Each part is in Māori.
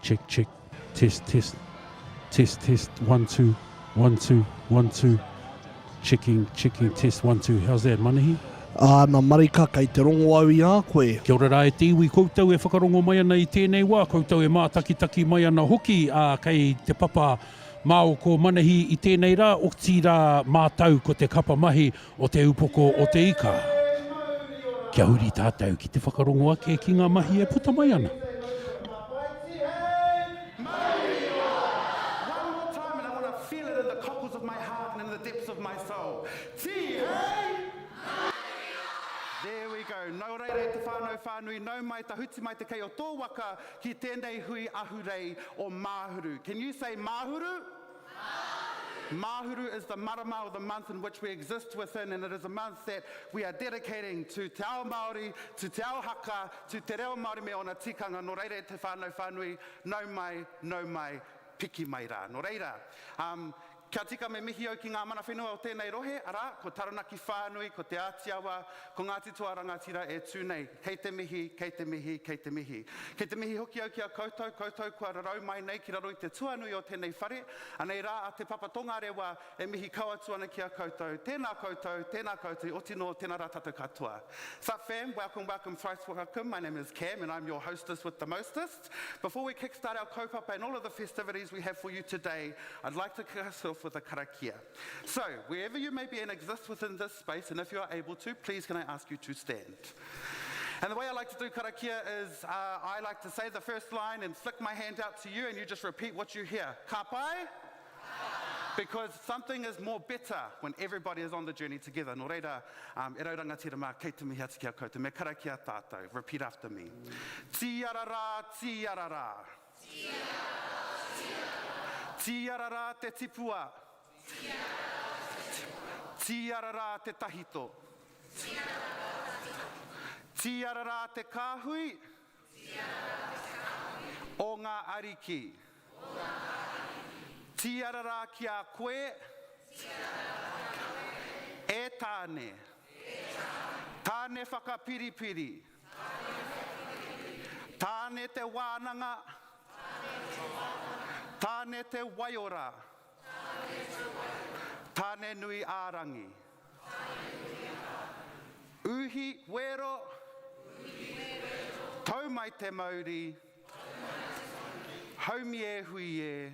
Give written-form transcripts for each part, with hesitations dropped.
Check, check. Test, test. Test, test. 1, 2, 1, 2, 1, 2. Checking, checking, test, 1, 2. How's that, Manahi? Nā marika kai te rongo au I a koe. Kia ora rā e te iwi, koutou e whakarongo mai ana I tēnei wā, koutou e mātaki-taki mai ana hoki kei te papa Māo ko Manahi I tēnei rā, o ti rā mātau ko te kapa mahi o te upoko o te ika. Kia huri tātou ki te whakarongo ake ki ngā mahi e puta mai ana. Nau reire te whānau whānui, nau mai ta huti mai te kei o tō waka ki tēnei hui ahurei o Māhuru. Can you say Māhuru? Māhuru is the marama or the month in which we exist within, and it is a month that we are dedicating to te ao Māori, to te ao haka, to te reo Māori me ona tikanga. Nō reire te whānau whānui, nau mai, piki mai rā. Nō reira. Kia tika me mihi au ki ngā mana whenua o tēnei rohe, ara, ko Taranaki whānui, ko te Ātiawa, ko Ngāti Toa Rangatira e tūnei. Kei te mihi, kei te mihi, kei te mihi. Kei te mihi hoki au ki a koutou, koutou kua rarau mai nei ki raro I te tuanui o tēnei whare. Anei rā, a te papa tonga rewa e mihi kauatu ana ki a koutou. Tēnā koutou, o tino, tēnā rā tātou katoa. Sup fam, welcome, thrice welcome. My name is Cam and I'm your hostess with the mostest. Before we kickstart our kaupapa and all of the festivities we have for you today, I'd like to kick us off with a karakia. So, wherever you may be and exist within this space, and if you are able to, please can I ask you to stand. And the way I like to do karakia is I like to say the first line and flick my hand out to you and you just repeat what you hear. Ka pai? Because something is more better when everybody is on the journey together. Nō reira, e raurangatira mā, kei te mihi ati kia koutou, me karakia tātou. Repeat after me. Tiarara, tiarara. Tiarara te tipua. Tiarara te tahito. Tiarara te kāhui. O ngā ariki. Tiarara ki a koe. E tāne. Tāne whakapiripiri. Tāne te wānanga. Tāne te waiora. Tāne nui ārangi. Uhi wero. Tau mai te mauri. Haumi e hui e.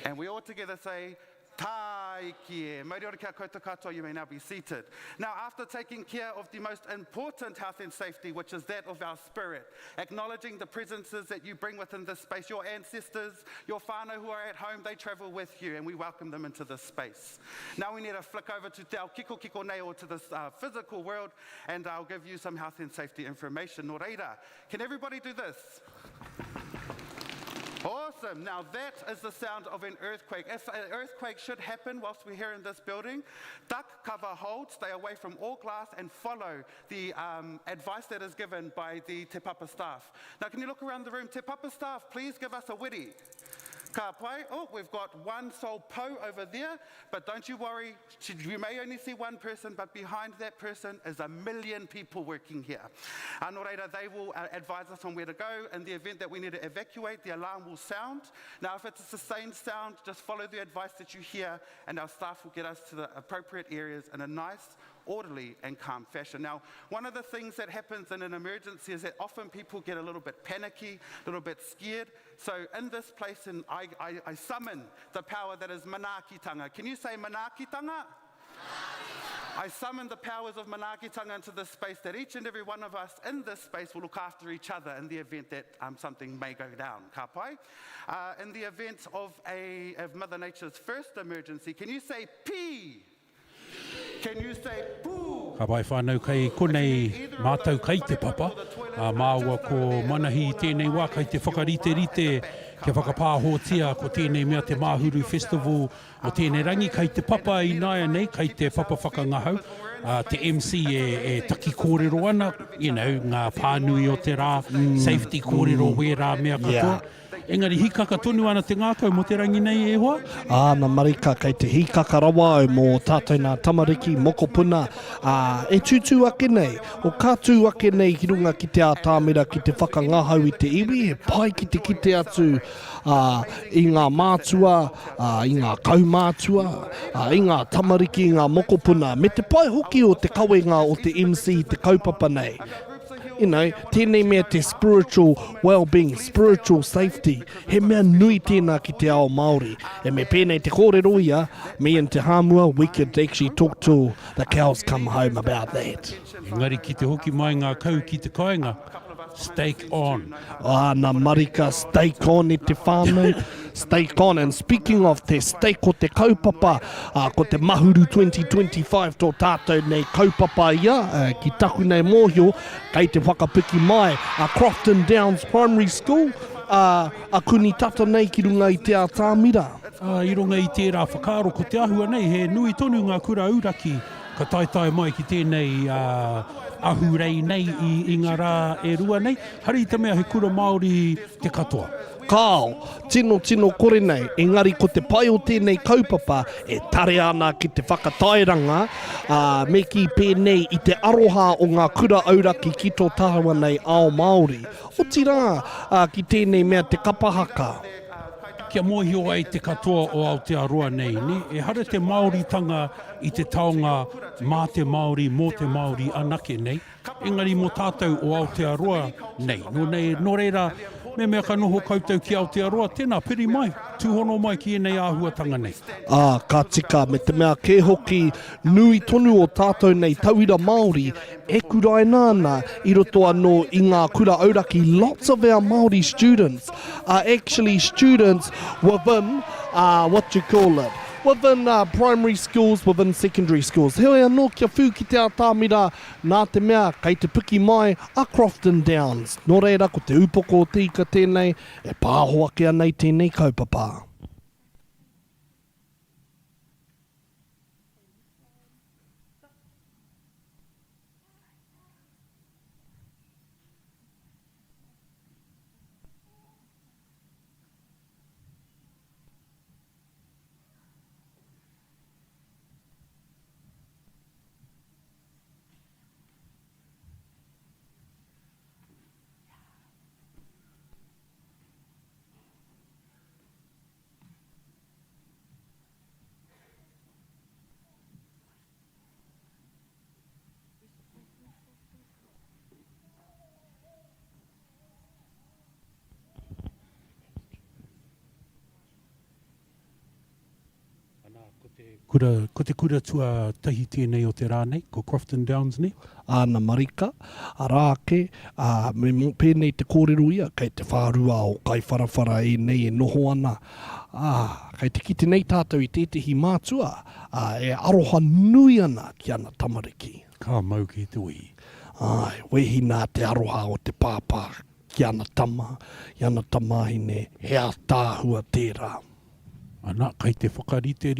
And we all together say, tai kie. Mauri ora kia koutou katoa, you may now be seated. Now, after taking care of the most important health and safety, which is that of our spirit, acknowledging the presences that you bring within this space, your ancestors, your whānau who are at home, they travel with you, and we welcome them into this space. Now we need to flick over to te ao kiko nei, or to this physical world, and I'll give you some health and safety information. Nō reira, can everybody do this? Awesome. Now that is the sound of an earthquake. If an earthquake should happen whilst we're here in this building, duck, cover, hold, stay away from all glass and follow the advice that is given by the Te Papa staff. Now can you look around the room? Te Papa staff, please give us a wiri. Ka pai. Oh, we've got one sole po over there, but don't you worry, you may only see one person, but behind that person is 1 million people working here. Nō reira, they will advise us on where to go. In the event that we need to evacuate, the alarm will sound. Now, if it's a sustained sound, just follow the advice that you hear, and our staff will get us to the appropriate areas in a nice, orderly and calm fashion. Now, one of the things that happens in an emergency is that often people get a little bit panicky, a little bit scared. So in this place, and I summon the power that is manaakitanga. Can you say manaakitanga? I summon the powers of manaakitanga into this space, that each and every one of us in this space will look after each other in the event that something may go down. Ka pai? In the event of Mother Nature's first emergency, can you say pee? Can you say poo? Ka pai whānau kei konei mātau kei te papa. Māua ko Manahi tēnei wā kei te whakarite-rite kia whakapāhotia ko tēnei mea te Māhuru Festival o tēnei rangi kei te papa I naia nei kei te papa whakangahau. te MC e taki kōrero ana, ngā pānui o te rā, safety kōrero wērā mea katoa. Engari hikaka tonu ana te ngākau mo te rangi nei e hoa? Nā marika, kei te hikaka rawa au mō tātou nā tamariki mokopuna. E tūtū ake nei, o kātū ake nei ki runga ki te ātāmira ki te whakangahau i te iwi, he pai ki te kite atu i ngā mātua, i ngā kaumātua, i ngā tamariki, i ngā mokopuna. Me te pai hoki o te kawenga o te MC, te kaupapa nei. Tēnei mea te spiritual well-being, spiritual safety. He mea nui tēnā ki te ao Māori. E me pēnei te kōrero ia, me and te hāmua, we could actually talk to the cows come home about that. Engari ki te hoki mai ngā kau ki te kāinga, stake on. Nā marika, stake on i te whānau. Stake on. And speaking of te stake o te kaupapa, ko te Mahuru 2025 tō tātou nei kaupapa ia, ki taku nei mōhio, kei te whakapiki mai, a Crofton Downs Primary School, a kuni tata nei ki runga i te ātāmira. I runga i tērā whakaaro ko te ahua nei, he nui tonu ngā kura auraki, ka taetai mai ki tēnei ahurei nei i ngā rā e rua nei. Hari te mea he kura Māori te katoa. Kāo, tino kore nei, engari ko te pai o tēnei kaupapa e tare ana ki te whakatairanga me ki pēnei i te aroha o ngā kura auraki ki tō tāua nei ao Māori. O tira ki tēnei mea te kapahaka. Kia mōhio ai te katoa o Aotearoa nei, e hara te Māoritanga i te taonga mā te Māori, mō te Māori anake nei. Engari mō tātou o Aotearoa nei. No reira, me mea ka noho koutou ki Aotearoa, tēnā piri mai, tūhono mai ki enei āhuatanga nei. Ka tika, me te mea ke hoki nui tonu o tātou nei tauira Māori, e kurai nāna i roto anō i ngā kura auraki. Lots of our Māori students are actually students within, within primary schools, within secondary schools. Heoi anō kia whū ki te ātāmira nā te mea kei te puki mai a Crofton Downs. Nō reira, ko te upoko o tika tēnei, e pāhoa kia nei tēnei kaupapa. Ko te kura tua tahi tēnei o te rā nei, ko Crofton Downs nei? Nā marika, a rāke, me pēnei te kōrero ia, kei te whārua o kai wharawhara e nei e noho ana. Kei te kite nei tātou i tētehi mātua, e aroha nui ana ki ana tamariki. Ka mau ki te ui. Wehi nā te aroha o te pāpā ki ana tama, i ana tamahine, hea tāhua tērā. Ana, kei te whakarite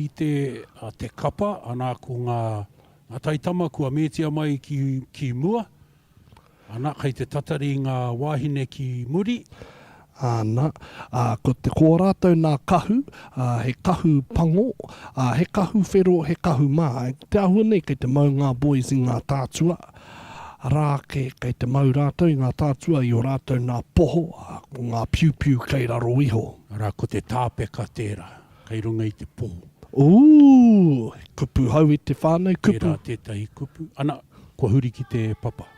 a te kapa, ana ko ngā taitama kua mētia mai ki mua. Ana, kei te tatari ngā wāhine ki muri. Ana, ko te kōrātou nā kahu, he kahu pango, he kahu whero, he kahu mā. Te ahua nei kei te mau ngā boys i ngā tātua. Rāke, kei te mau rātou i ngā tātua i o rātou nā poho, ngā piu-piu kei raro iho. Ara, ko te tāpeka tērā, kei runga i te poho. Kupu hau i te whānau, kupu. Tērā tētahi kupu. Ana, kua huri ki te papa.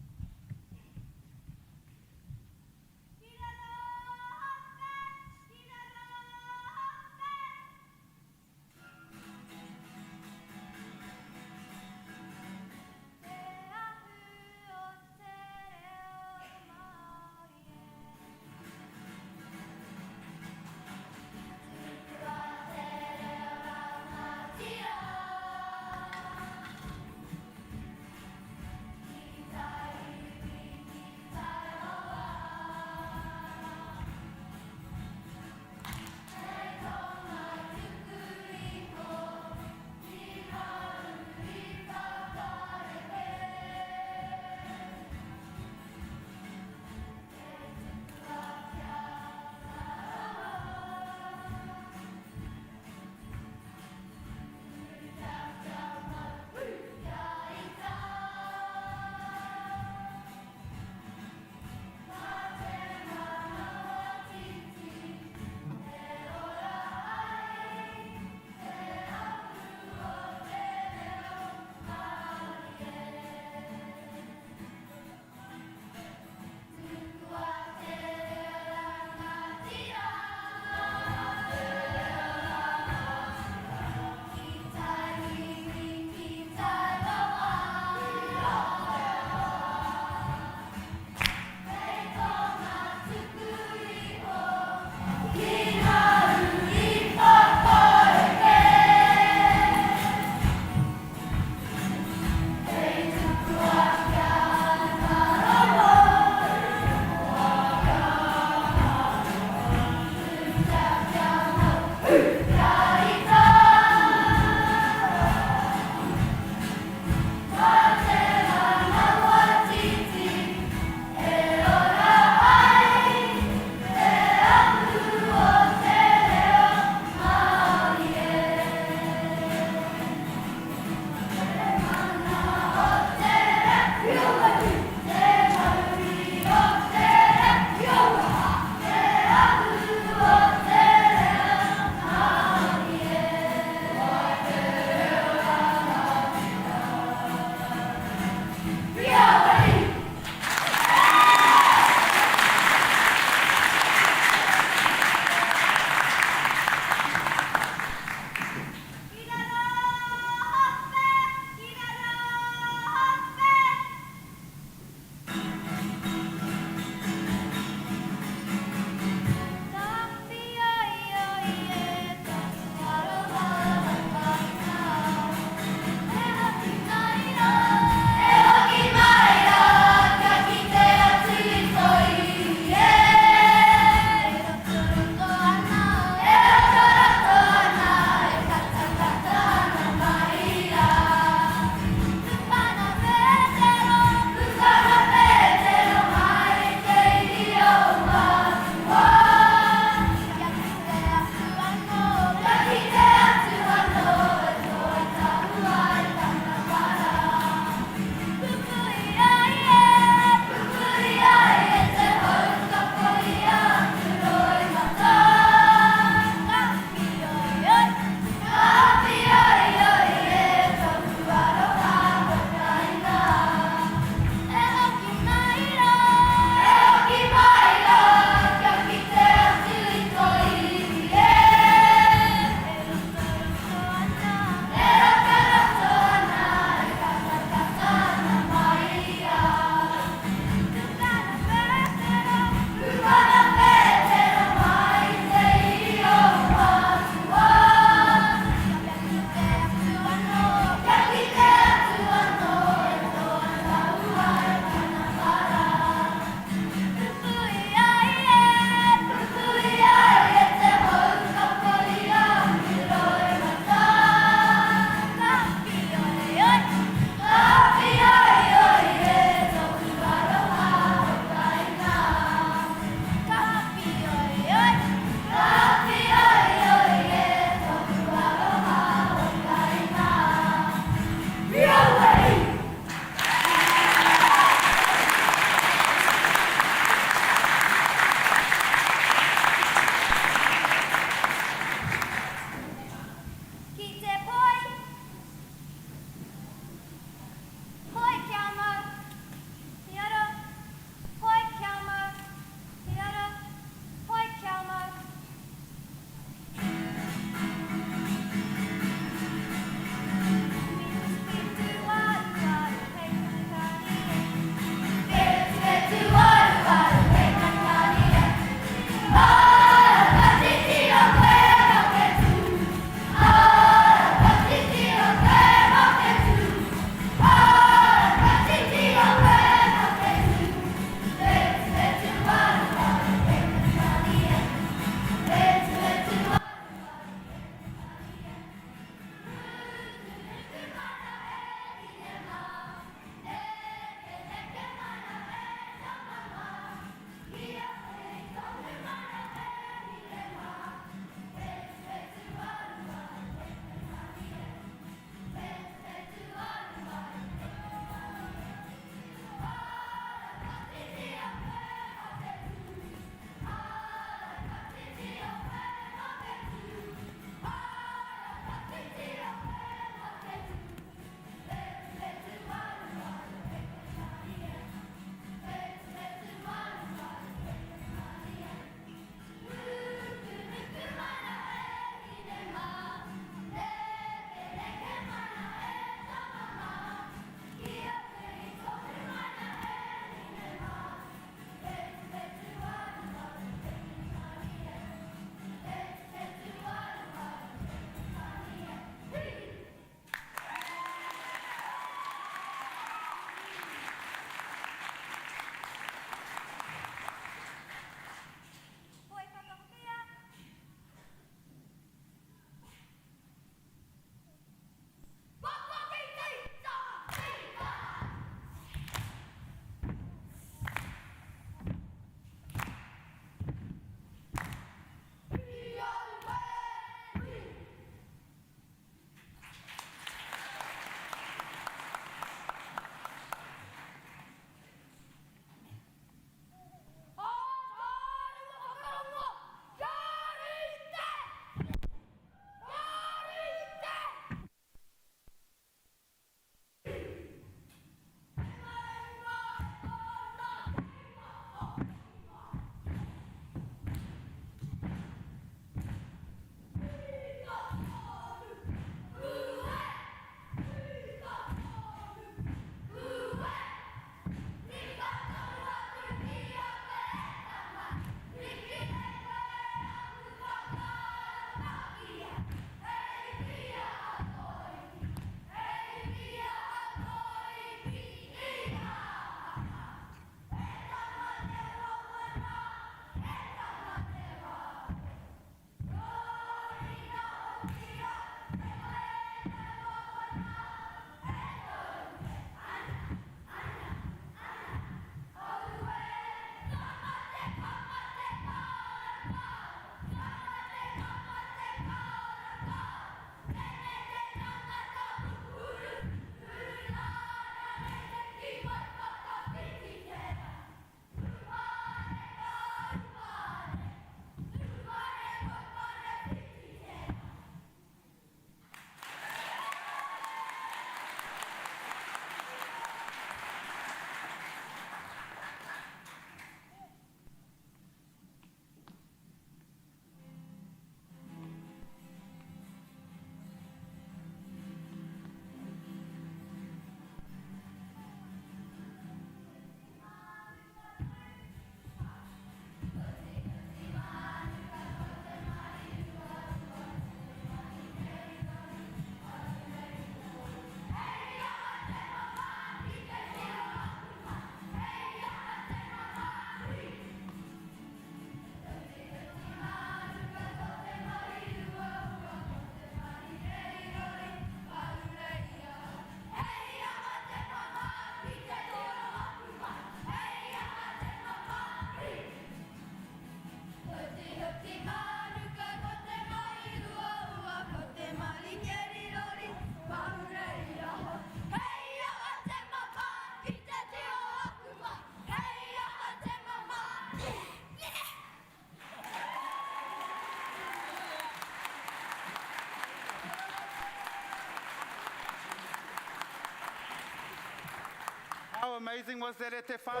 amazing was that e te whānau?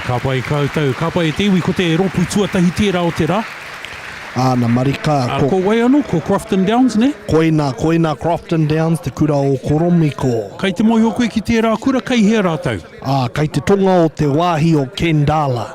Ka pai koutou, ka pai te iwi ko te ropu tuatahi tērā o te rā. Ana marika, Ko wai anō, ko Crofton Downs, ne? koina Crofton Downs, te kura o Koromiko. Kai te moi o koe ki tērā kura, kai hea rātou. Kai te tonga o te wāhi o Kendala.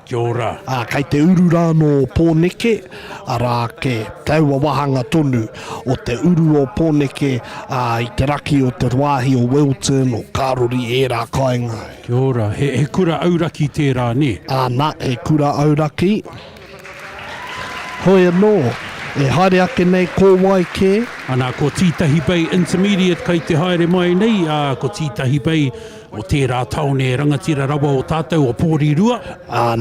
Kia ora. Kai te urura no Pōneke, arā ke taua wahanga tonu o te uru o Pōneke i te raki o te wāhi o Wilton o Karori e rā kainga. Kia ora. He kura auraki tērā, ne? Nā, he kura auraki. Hoi anō, e haere ake nei ko wai ke. Ana, ko Tītahi Bay Intermediate kai te haere mai nei, ko Tītahi Bay o tērā taone rangatira rawa o tātou o Pōrirua.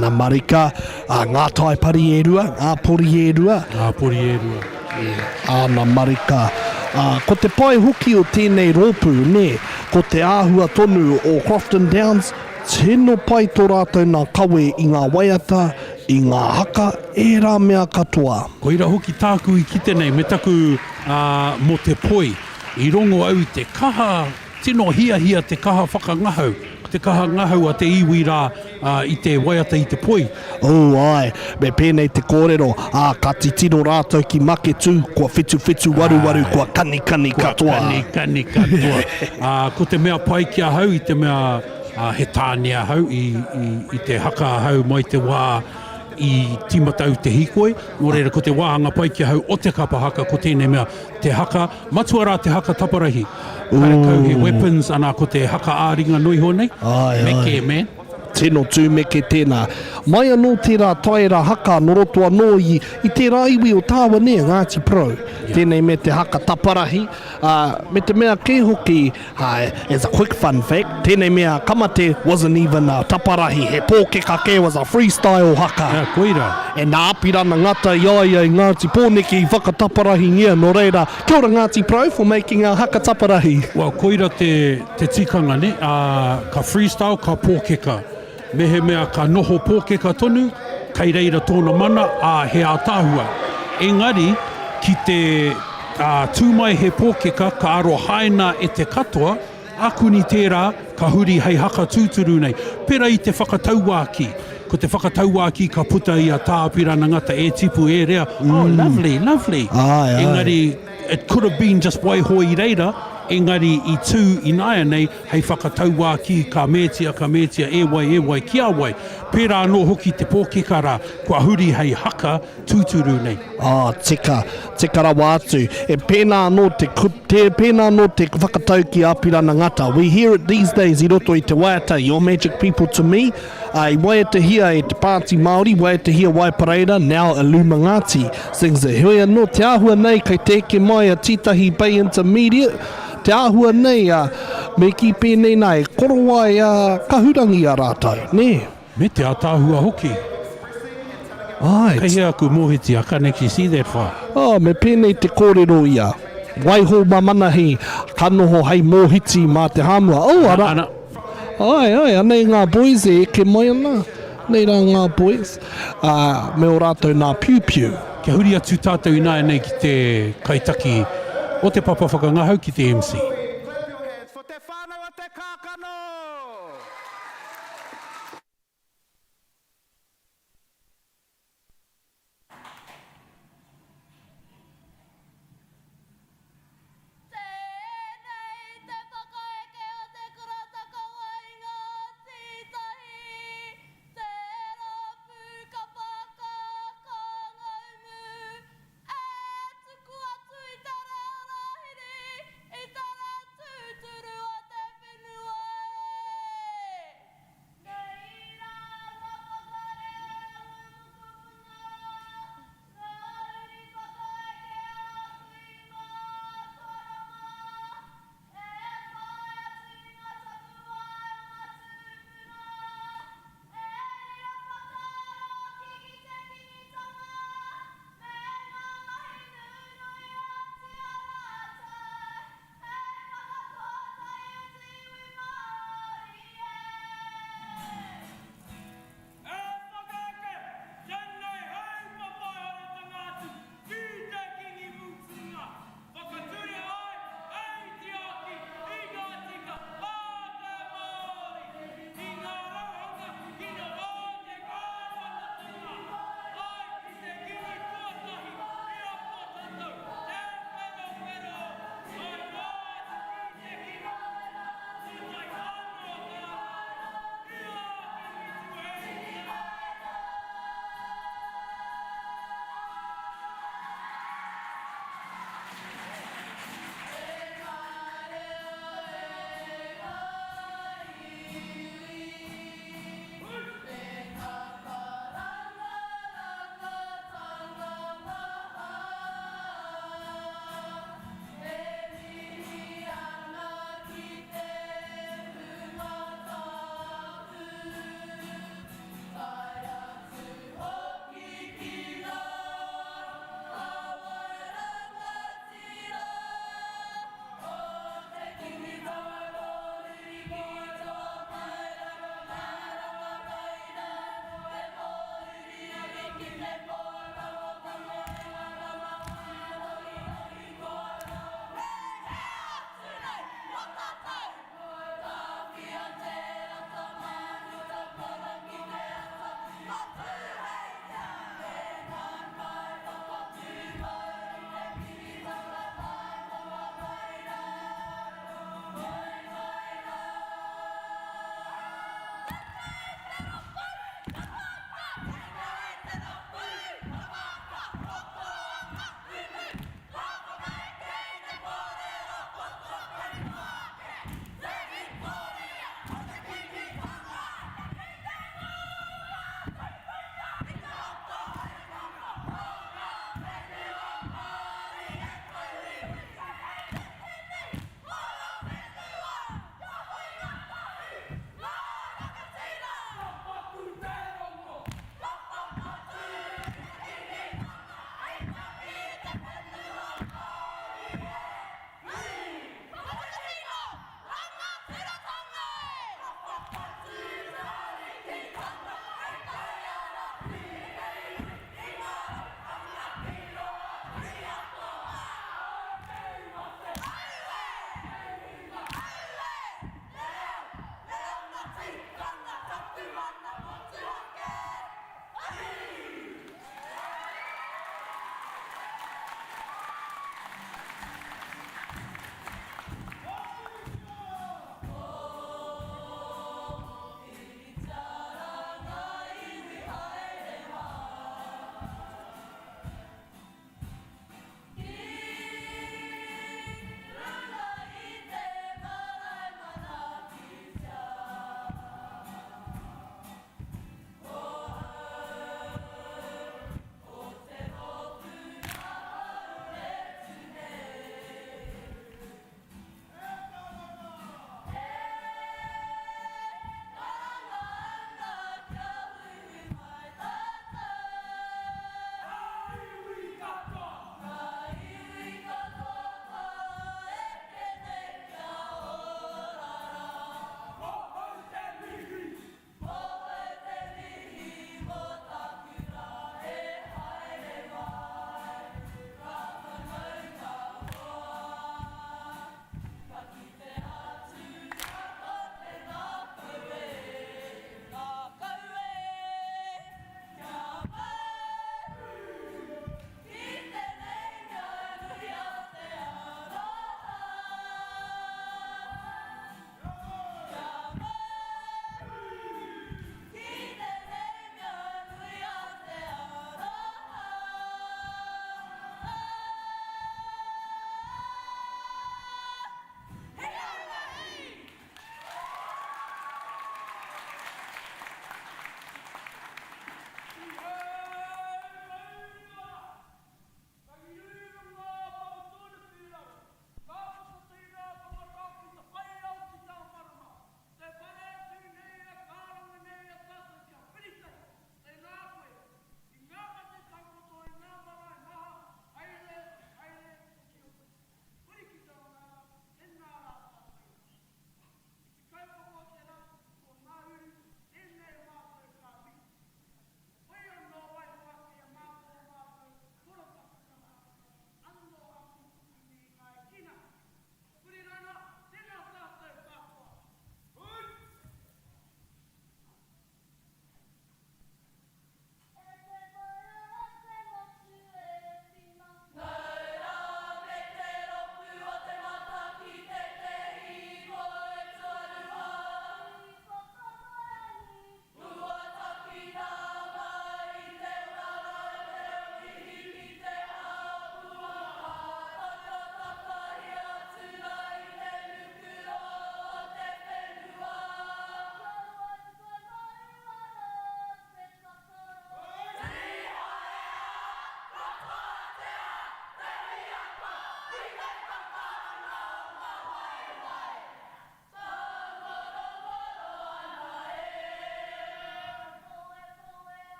Nā marika, ngā taipari e rua, ngā pori e rua. Ngā pori e rua. Nā marika, ko te pai huki o tēnei rōpū, ne, ko te āhua tonu o Crofton Downs, tēno pai tō rātou nā kawe i ngā waiata, i ngā haka, e rā mea katoa. Koira hoki tāku i kite nei, me taku mo te poi, i rongo au te kaha, tino hia te kaha whakangahau, te kaha ngahau a te iwi rā i te waiata i te poi. Ai, me pēnei te kōrero, ka titino rātou ki make tū, kua whitu waru, kua kani katoa. Kani katoa. Ko te mea pai kia hau, i te mea he tānea hau, i te haka hau mai te wā, i timatau te hikoi, nō reira ko te wāhanga pai kia hau o te kapahaka, ko tēnei mea te haka, matua rā te haka taparahi. Karekau he weapons, anā ko te haka āringa nui honei. Meke, man. Tēnō tū meke tēnā. Mai anō tērā taira haka noroto anō i tērā iwi o tāua nea Ngāti Pro. Tēnei me te haka taparahi. Me te mea ke hoki, as a quick fun fact, tēnei mea kamate wasn't even a taparahi. He pōkeka ke was a freestyle haka. Koira. E nā apirana ngata iaia i Ngāti Pōneke i whakataparahi ngia, no reira. Kia ora Ngāti Pro for making a haka taparahi. Well, koira te tikanga ne, ka freestyle, ka pōkeka. Me he mea ka noho pōkeka tonu, kai reira tōna mana, he ātāhua. Engari, ki te tūmai he pōkeka, ka aro haina e te katoa, akuni tērā, ka huri hei haka tūturu nei. Pera i te whakatauaki. Ko te whakatauaki ka puta i a tāpirana ngata e tipu e rea. Oh, lovely. Engari, it could have been just waiho i reira, engari i tū i naia nei, hei whakatauaki ka mētia, e wai, kia wai. Pērā anō hoki te pōkeka rā, kua huri hei haka tūturu nei. Tika rawa atu. E pēnā anō te whakatau ki āpirana ngata. We hear it these days i roto i te waiata, your magic people to me. I waiatahia e te Pāti Māori, waiatahia Waipareira, now Illuminati. Sings it. Hoi anō te āhua nei kai teke mai a Tītahi Bay Intermediate. Te āhua nei me ki pēnei nei, korowai kahurangi a rātou, ne? Me te ātāhua hoki. Kei hea aku mōhiti, I can't actually see that far. Me pēnei te kōrero ia. Waiho mamana hei, kanoho hei mōhiti mā te hāmua. Ara. Anei ngā boys e ke mai ana. Nei rā ngā boys. Me o rātou nā piu-piu. Kia huri atu tātou i nāia nei ki te kaitaki o te papa whakangahau ki te MC. Clap your hands for te whānau a te kākano!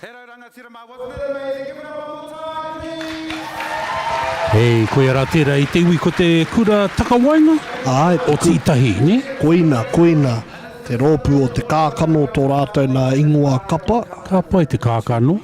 Hello, rangatira, wasn't it amazing? Give it up one more time, please. Hei, koe ara tērā I te iwi ko te kura takawainga Ai, o tītahi, ne? koina. Te rōpu o te kākano tō rātou nā ingoa kapa. Ka pai te kākano.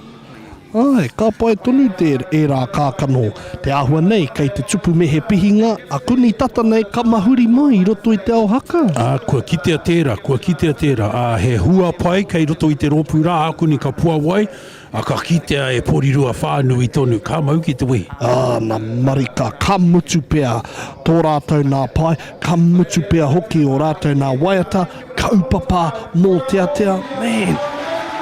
Ai, ka pai tonu te rā kākano. Te āhua nei, kei te tupu mehe pihinga, a kuni tata nei ka mahuri mai I roto I te ao haka. Kua kitea tērā. He hua pai kei roto I te rōpū rā, akuni ka pua wai, a ka kitea e porirua whānui tonu. Ka mau ki te wei. Nā marika, ka mutu pēr tō rātou nā pai, ka mutu pēr hoki o rātou nā waiata, kaupapa mō teatea. Man,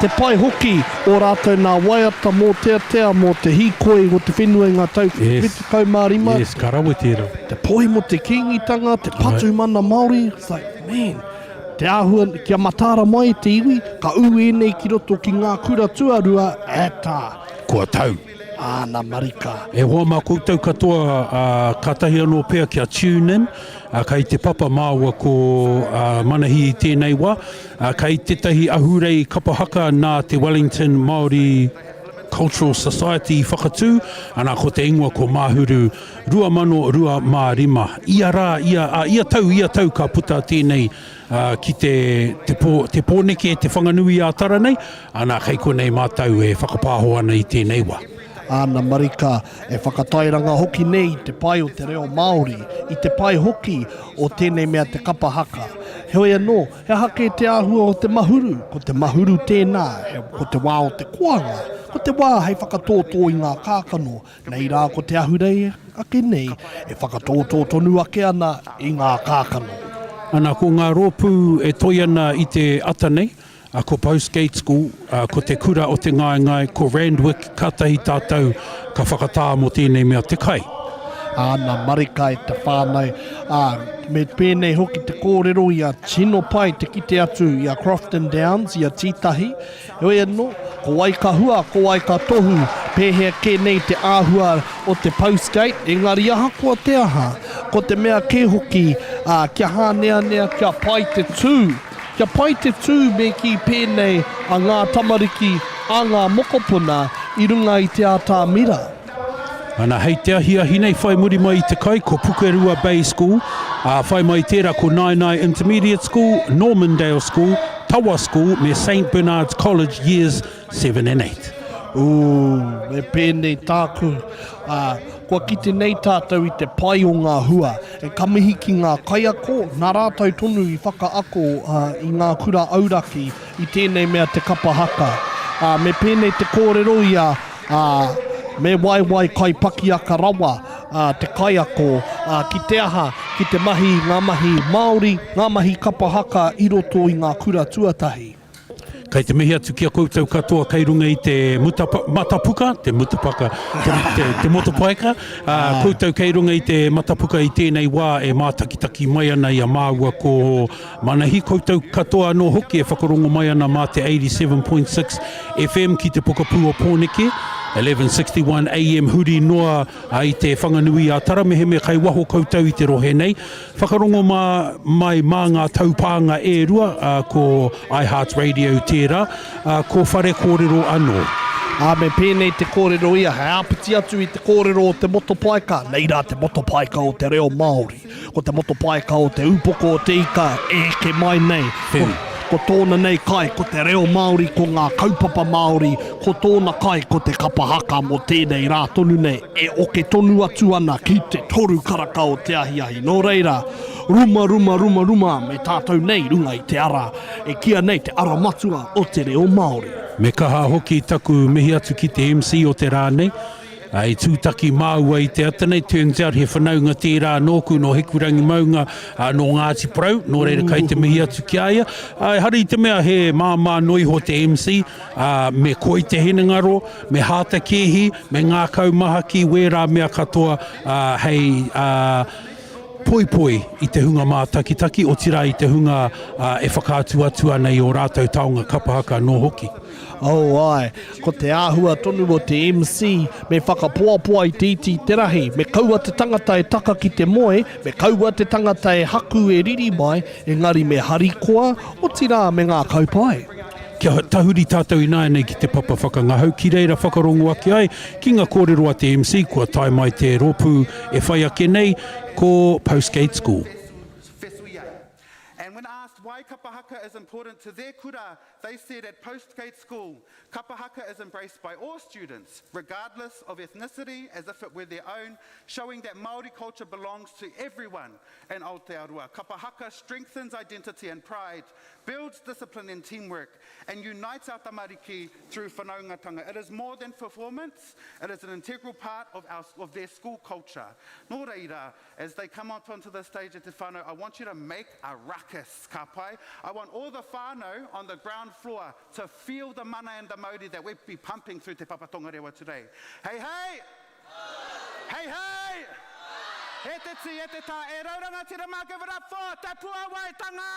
te pai hoki o rātou nā waiata mō teatea, mō te hīkoi o te whenua ngā tau whitukau mārima. Yes, ka rawe tērā. Te poi mo te kingitanga, te patu mana Māori. It's like, man, te āhua kia matara mai te iwi, ka ue nei ki roto ki ngā kura tuarua, Kua tau. Nā marika. E hoa mā koutou katoa ka tahi anō pēr kia tune in, kai te papa māua ko manahi I tēnei wā, kai te tahi ahurei kapahaka nā te Wellington Māori Cultural Society whakatū, ana ko te ingoa ko Māhuru 2,205. Ia tau ka puta tēnei ki te pōneke e te whanganui a tara nei, ana kei konei mātau e whakapāho ana I tēnei wā. Ana marika e whakatairanga hoki nei te pai o te reo Māori, I te pai hoki o tēnei mea te kapahaka. Heoi anō, he hake te āhua o te mahuru, ko te mahuru tēnā, ko te wā o te kuanga, ko te wā hei whakatōtō I ngā kākano, nei rā ko te ahurei ake nei, e whakatōtō tonu ake ana I ngā kākano. Ana ko ngā rōpū e toi ana I te ata nei, ko Postgate School, ko te kura o te ngai, ko Randwick, katahi tātou ka whakatā mo tēnei mea te kai. Ana marika e te whānau. Me pēnei hoki te kōrero I a tino pai te kite atu I a Crofton Downs, I a Tītahi. Hoi anō, ko ai ka hua, ko ai ka tohu, pēhea ke nei te āhua o te Postgate, engari aha kua te aha. Ko te mea ke hoki, kia hānea kia pai te tū. Kia pai te tū me ki pēnei a ngā tamariki, a ngā mokopuna, I runga I te ātāmira. Ana hei te ahi nei whai muri mai I te kai, ko Pukerua Bay School, whai mai tērā ko Nainai Intermediate School, Normandale School, Tawa School, me St Bernard's College Years 7 and 8. Me pēnei tāku. Kua kite nei tātou I te pai o ngā hua. E kamihi ki ngā kaiako, nā rātou tonu I whakaako I ngā kura auraki I tēnei mea te kapahaka. Me pēnei te kōrero ia, me waiwai kai paki aka rawa, te kaiako, ki te aha, ki te mahi, ngā mahi Māori, ngā mahi kapahaka I roto I ngā kura tuatahi. Kei te mihi atu kia koutou katoa kei runga I te matapuka, te motopaika. Koutou kei runga I te matapuka I tēnei wā e mātakitaki mai ana I a māua ko manahi. Koutou katoa anō hoki e whakarongo mai ana mā te 87.6 FM ki te Pokapū o Pōneke. 1161 AM huri noa I te whanganui a tara mehe kai waho koutou I te rohe nei. Whakarongo mai mā ngā taupānga e rua ko iHeartRadio tērā, ko whare kōrero anō. Me pēnei te kōrero ia, he āpiti atu I te kōrero o te motopaika, nei rā te motopaika o te reo Māori. Ko te motopaika o te upoko o te ika, ke mai nei. Ko tōna nei kai, ko te reo Māori, ko ngā kaupapa Māori, ko tōna kai, ko te kapahaka mo tēnei rā tonu nei, e oke tonu atu ana ki te toru karaka o te ahiahi. Nō reira, ruma, me tātou nei runga I te ara, e kia nei te ara matua o te reo Māori. Me kaha hoki taku mihi atu ki te MC o te rā nei. I tūtaki māua I te atanei, turns out he whanaunga tērā nōku no hekurangi maunga no Ngāti Parau, nō reira kai te mihi atu ki aia. Hari te mea he māmā noiho te MC, me koi te henengaro, me hāta kehi, me ngā kaumaha ki wērā mea katoa, hei poi I te hunga mā takitaki, o tira I te hunga e whakātu atu ana I o rātou taonga kapahaka no hoki. Ai, ko te āhua tonu o te MC, me whakapoapoa I titi te rahi, me kaua te tangata e taka ki te moe, me kaua te tangata e haku e riri mai, engari me harikoa, o tira me ngā kaupai. Kia tahuri tātou i nāia nei ki te papa whakangahau. Ki reira whakarongo ake ai, ki ngā kōrero a te MC, kua tae mai te rōpū e whai ake nei, ko Postgate School. And when asked why kapahaka is important to their kura, they said at Postgate School, kapahaka is embraced by all students, regardless of ethnicity, as if it were their own, showing that Māori culture belongs to everyone in Aotearoa. Kapahaka strengthens identity and pride, builds discipline and teamwork, and unites our tamariki through whanaungatanga. It is more than performance, it is an integral part of their school culture. Nō reira, as they come up onto the stage at te whānau, I want you to make a ruckus, ka pai. I want all the whānau on the ground floor to feel the mana and the mauri that we'll be pumping through te Papatonga Rewa today. Hey, hey! Hey, hey! He te ti, he te tā, e rauranga tira mā, give it up for Te Pua Waitanga!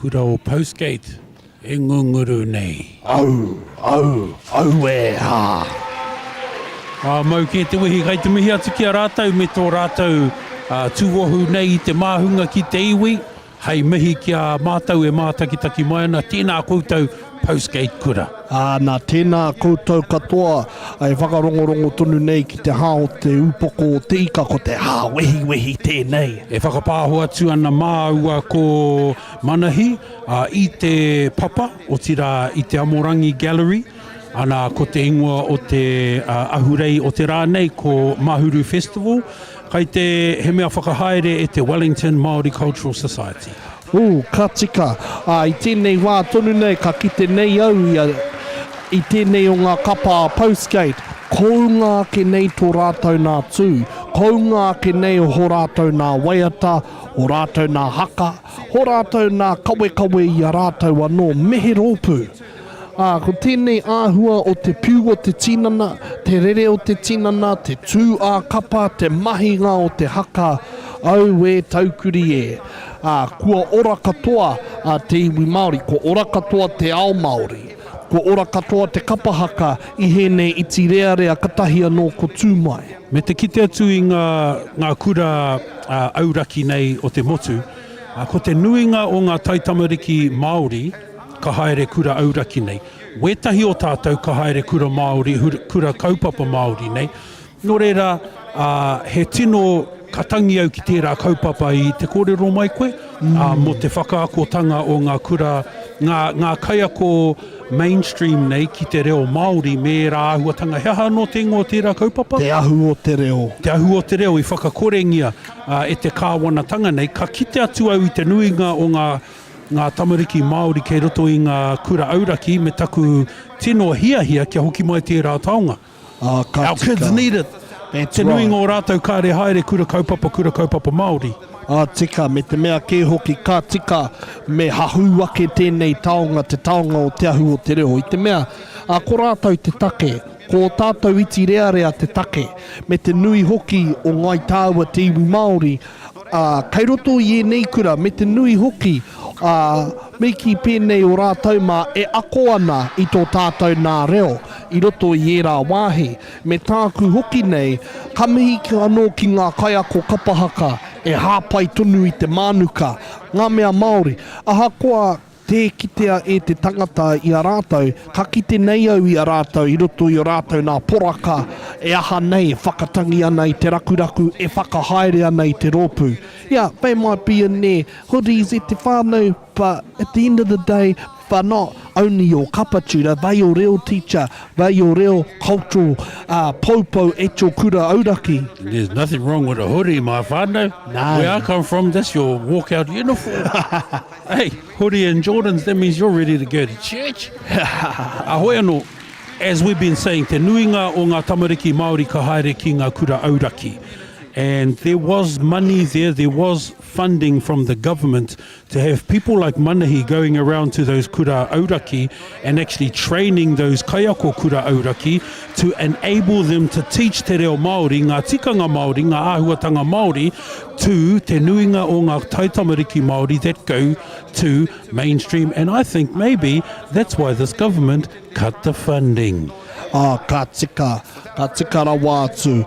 Kura o Postgate, e ngunguru nei. Au e ha. Mau ke te wehi, kai te mihi atu ki a rātou me tō rātou tūwohu nei I te māhunga ki te iwi. Hei mihi ki a mātou e mātakitaki mai ana, tēnā koutou Postgate kura. Nā tēnā koutou katoa, ai whakarongorongo tonu nei ki te hā o te upoko o te ika ko te hā wehi tēnei. E whakapāho atu ana māua ko Manahi I te papa o tira I te Amorangi Gallery. Ana ko te ingoa o te ahurei o te rānei ko Mahuru Festival. Kai te he mea whakahaere e te Wellington Māori Cultural Society. Ka tika. I tēnei wā tonu nei, ka kite nei au I tēnei o ngā kapa Postgate. Kounga ke nei tō rātou nā tū. Kounga ke nei o ho rātou nā waiata, o rātou nā haka, ho rātou nā kawe I a rātou anō mehe rōpū. Ko tēnei āhua o te piu o te tinana, te rere o te tinana, te tū a kapa, te mahinga o te haka, au e taukuri e. Kua ora katoa te iwi Māori, ko ora katoa te ao Māori, ko ora katoa te kapahaka I hēnei iti rea katahi anō ko tūmai. Me te kite atu I ngā kura auraki nei o te motu, ko te nuinga o ngā taitamariki Māori, ka haere kura auraki nei. Wetahi o tātou ka haere kura Māori, kura kaupapa Māori nei. Nō reira, he tino katangi au ki tērā kaupapa I te kōrero mai koe, mo te whakaakotanga o ngā kura, ngā kaiako mainstream nei ki te reo Māori me rā ahuatanga. Hea no te ingoa tērā kaupapa? Te ahu o te reo. Te ahu o te reo I whakakorengia e te kāwanatanga nei. Ka kite atu au I te nuinga o ngā tamariki Māori kei roto I ngā kura auraki me taku tino hiahia kia hoki mai tērā taonga. Our kids need it. That's Te nuinga right. o rātou kāre haere kura kaupapa Māori. Tika, me te mea kē hoki ka tika me hahu ake tēnei taonga, te taonga o te ahu o te reo. I te mea, ko rātou te take, ko tātou iti rea te take, me te nui hoki o ngai tāua te iwi Māori, kei roto I nei kura, me te nui hoki, me ki pēnei o rātou mā e ako ana I tō tātou nā reo, I roto I rā wāhi. Me tāku hoki nei, ka mihi ki anō ki ngā kaiako kapahaka, e hāpai tonu I te mānuka, ngā mea Māori. Ahakoa te kitea e te tangata I a rātou, ka kite nei au I a rātou, I roto I a rātou nā poraka, e aha nei, whakatangi ana I te rakuraku, e whakahaere ana I te rōpū. Yeah, they might be in their hoodies e te whānau, but at the end of the day, they're not only your kapatūra, they're your real teacher, they're your real cultural popo e tō kura auraki. There's nothing wrong with a hoodie, my whānau. No. Where I come from, that's your walkout uniform. Hey, hoodie and Jordans, that means you're ready to go to church. Ahoy anō, as we've been saying, te nuinga o ngā tamariki Māori ka haere ki ngā kura auraki. And there was money there was funding from the government to have people like Manahi going around to those kura auraki and actually training those kaiako kura auraki to enable them to teach te reo Māori, ngā tikanga Māori, ngā āhuatanga Māori, to te nuinga o ngā taitamariki Māori that go to mainstream. And I think maybe that's why this government cut the funding. Ka tika rawa atu.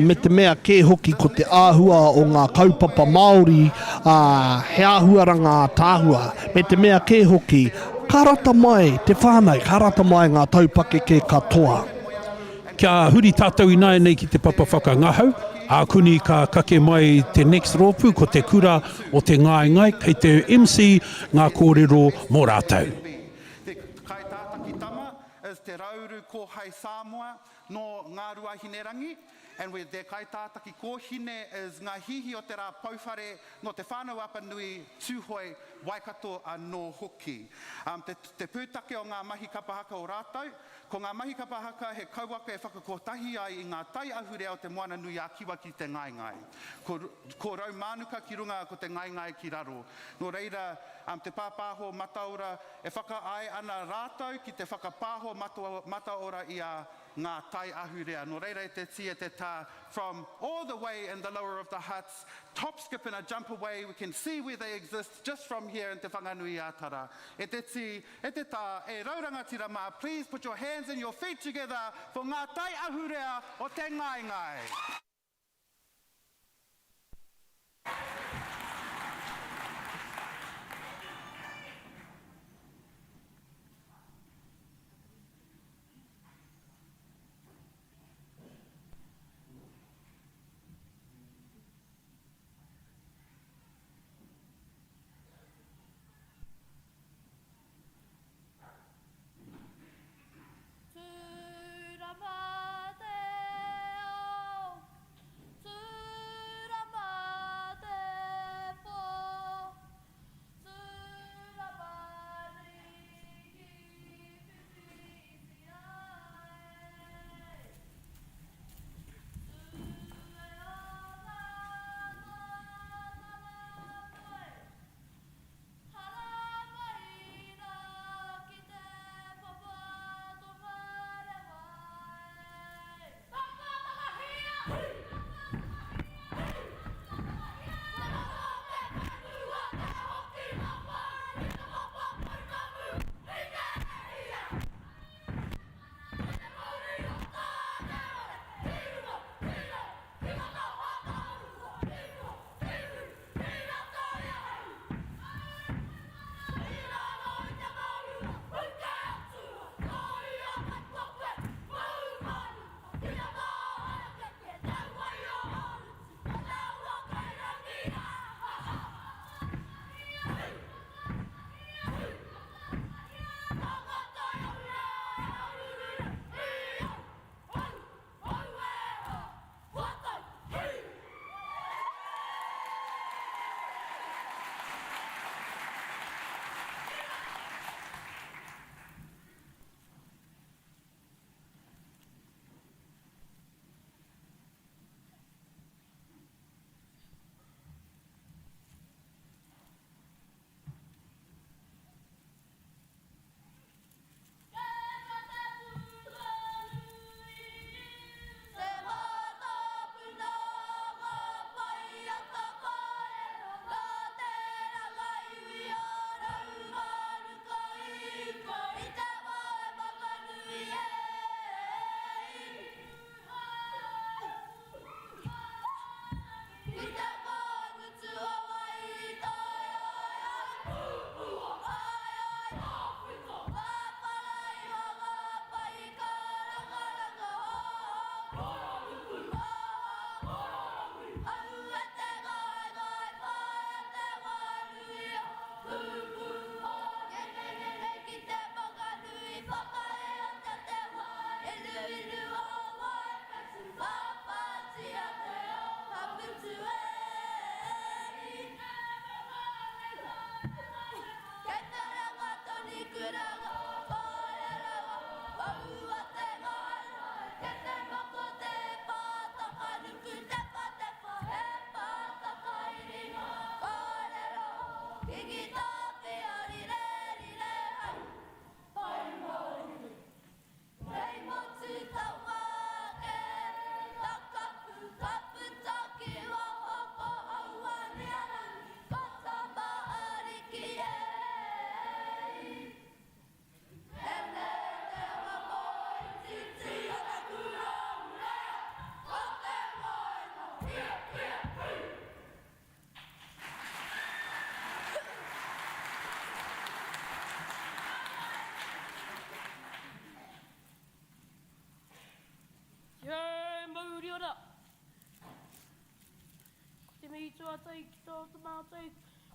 Me te mea kē hoki ko te āhua o ngā kaupapa Māori, he āhuaranga tāhua. Me te mea kē hoki, ka rata mai te whānau, ka rata mai ngā taupake ke katoa. Kia huri tātou ināe nei ki te papa whakangahau, kuni ka kake mai te next rōpū ko te kura o te ngai, kei te MC ngā kōrero mō rātou. Te kaitātaki tama is te rauru ko hai Samoa no ngā ruahinerangi. And with te kaitātaki kōhine is ngā hihi o te rā pauwhare no te whānau apa nui tūhoi Waikato anō hoki. Te pūtake o ngā mahi kapahaka o rātou, ko ngā mahi kapahaka he kauaka e whakakotahi ai I ngā tai ahure o te moana nui a kiwa ki te ngai. Ko rau mānuka ki runga ko te ngai ki raro. No reira, te pāpāho mataora e whakaai ana rātou ki te whakapāho mataora I a ngā tai ahurea. Nō reira te tia te tā, from all the way in the lower of the huts, top skip and a jump away, we can see where they exist just from here in Te Whanganui Atara. E te ti, e te tā, e raurangatira mā, please put your hands and your feet together for ngā tai ahurea o te ngai ngai. i tua tai ki tō tāmatai,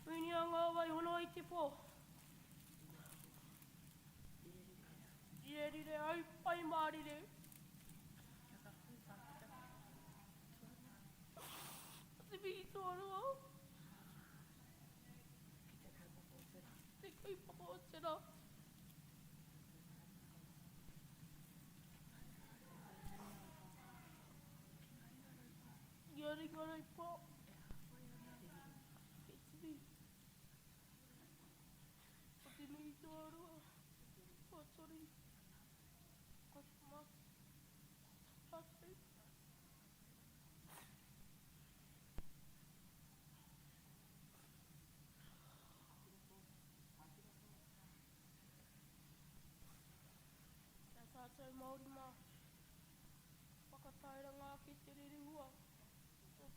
uni a ngā wai hono i te pō. I rire au, pai mārire. Te mihi tō rua. Te kaupapa o tēnā. Ia ringa rei pā. Ke te mihi. O te mihi tō rua. O tori. O te mā.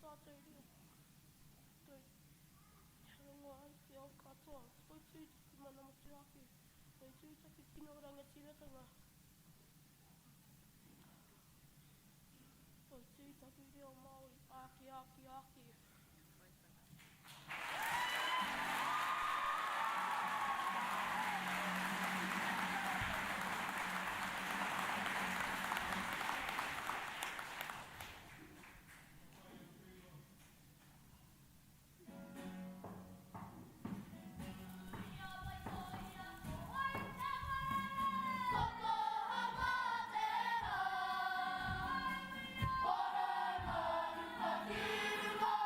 tātou rio. Toi, hangoa ki o katoa. Toi tūtaki mana motu ake. Toi tūtaki kino rangatiratanga. Toi tūtaki reo Māori. Ake, ake, ake. Ora,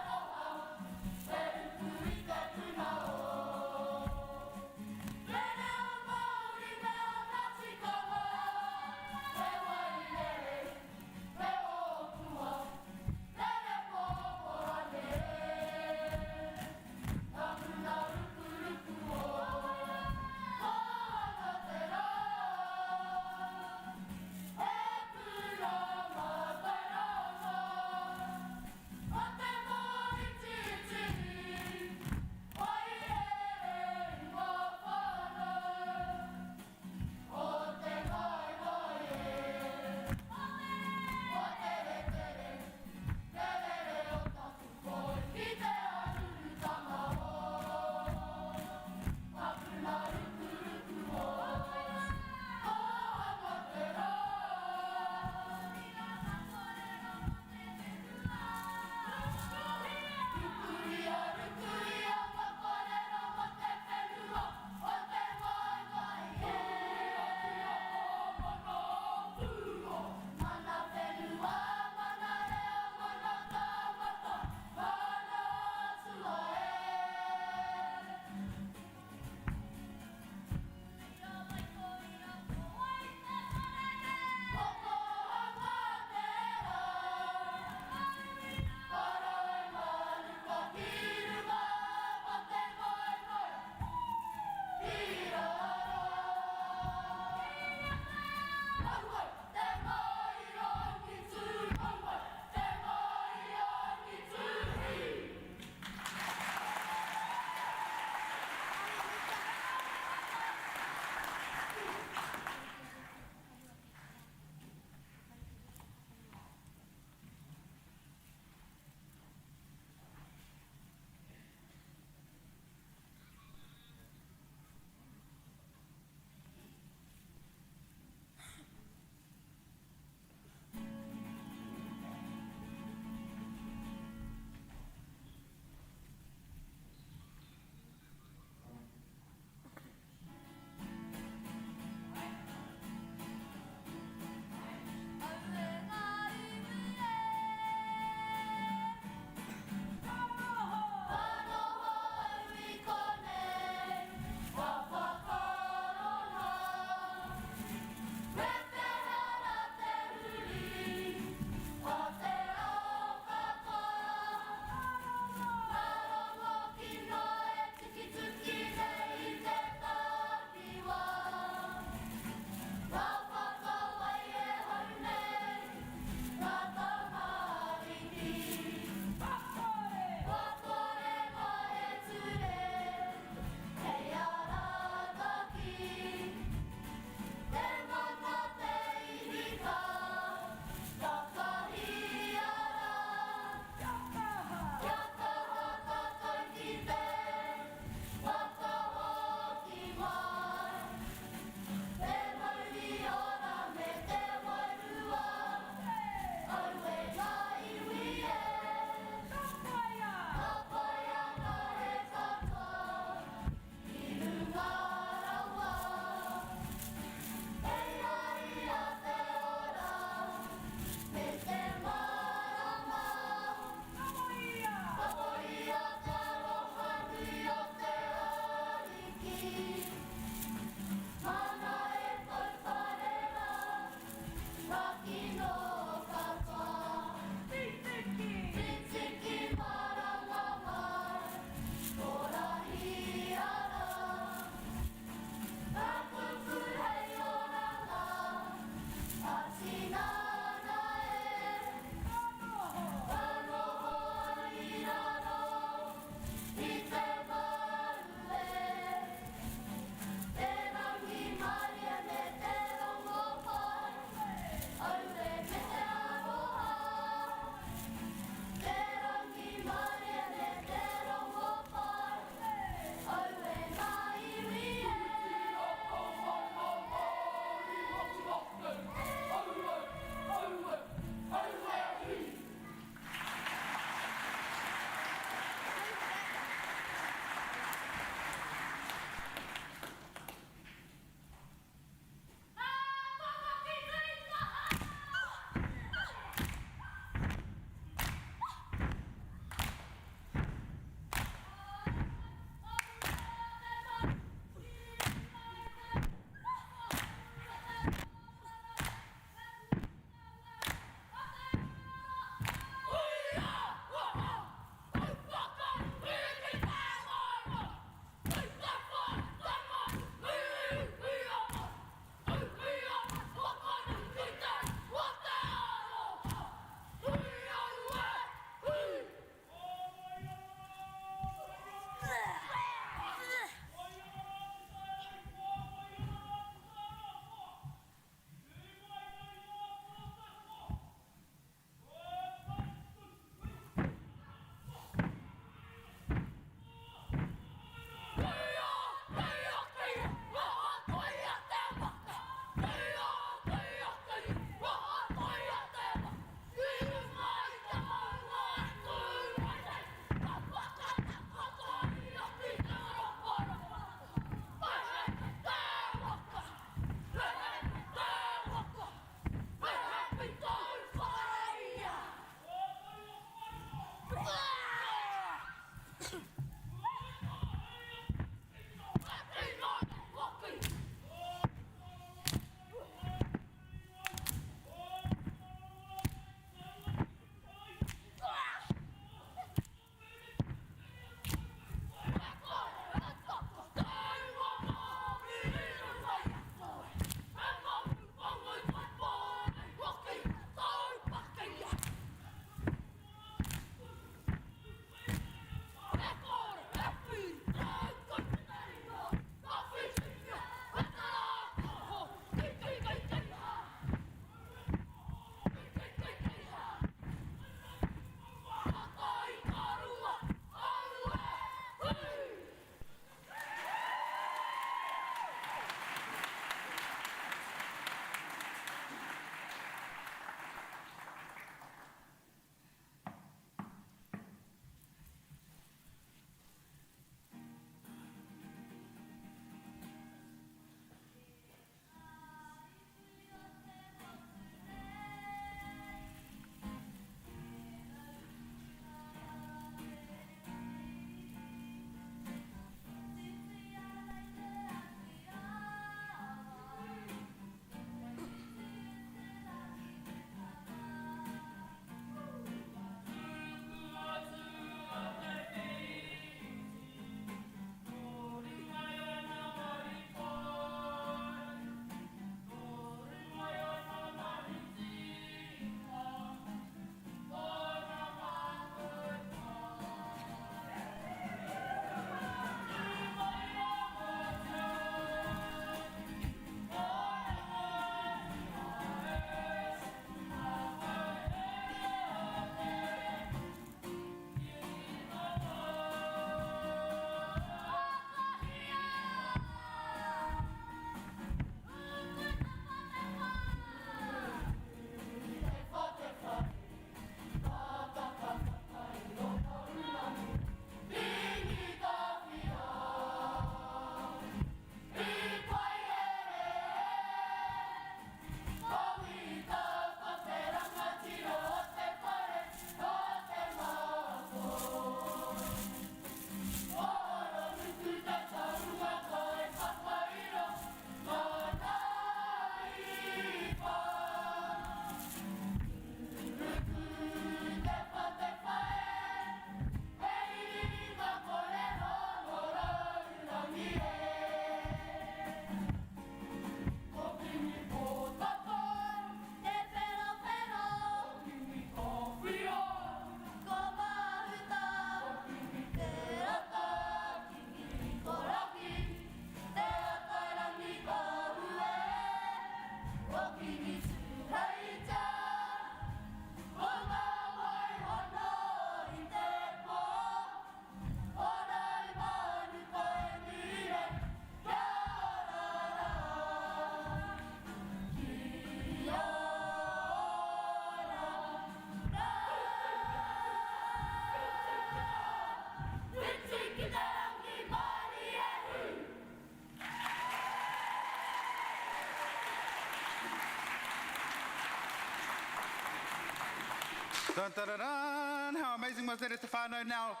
Dun, dun, dun, dun. How amazing was that, Te whānau? Now,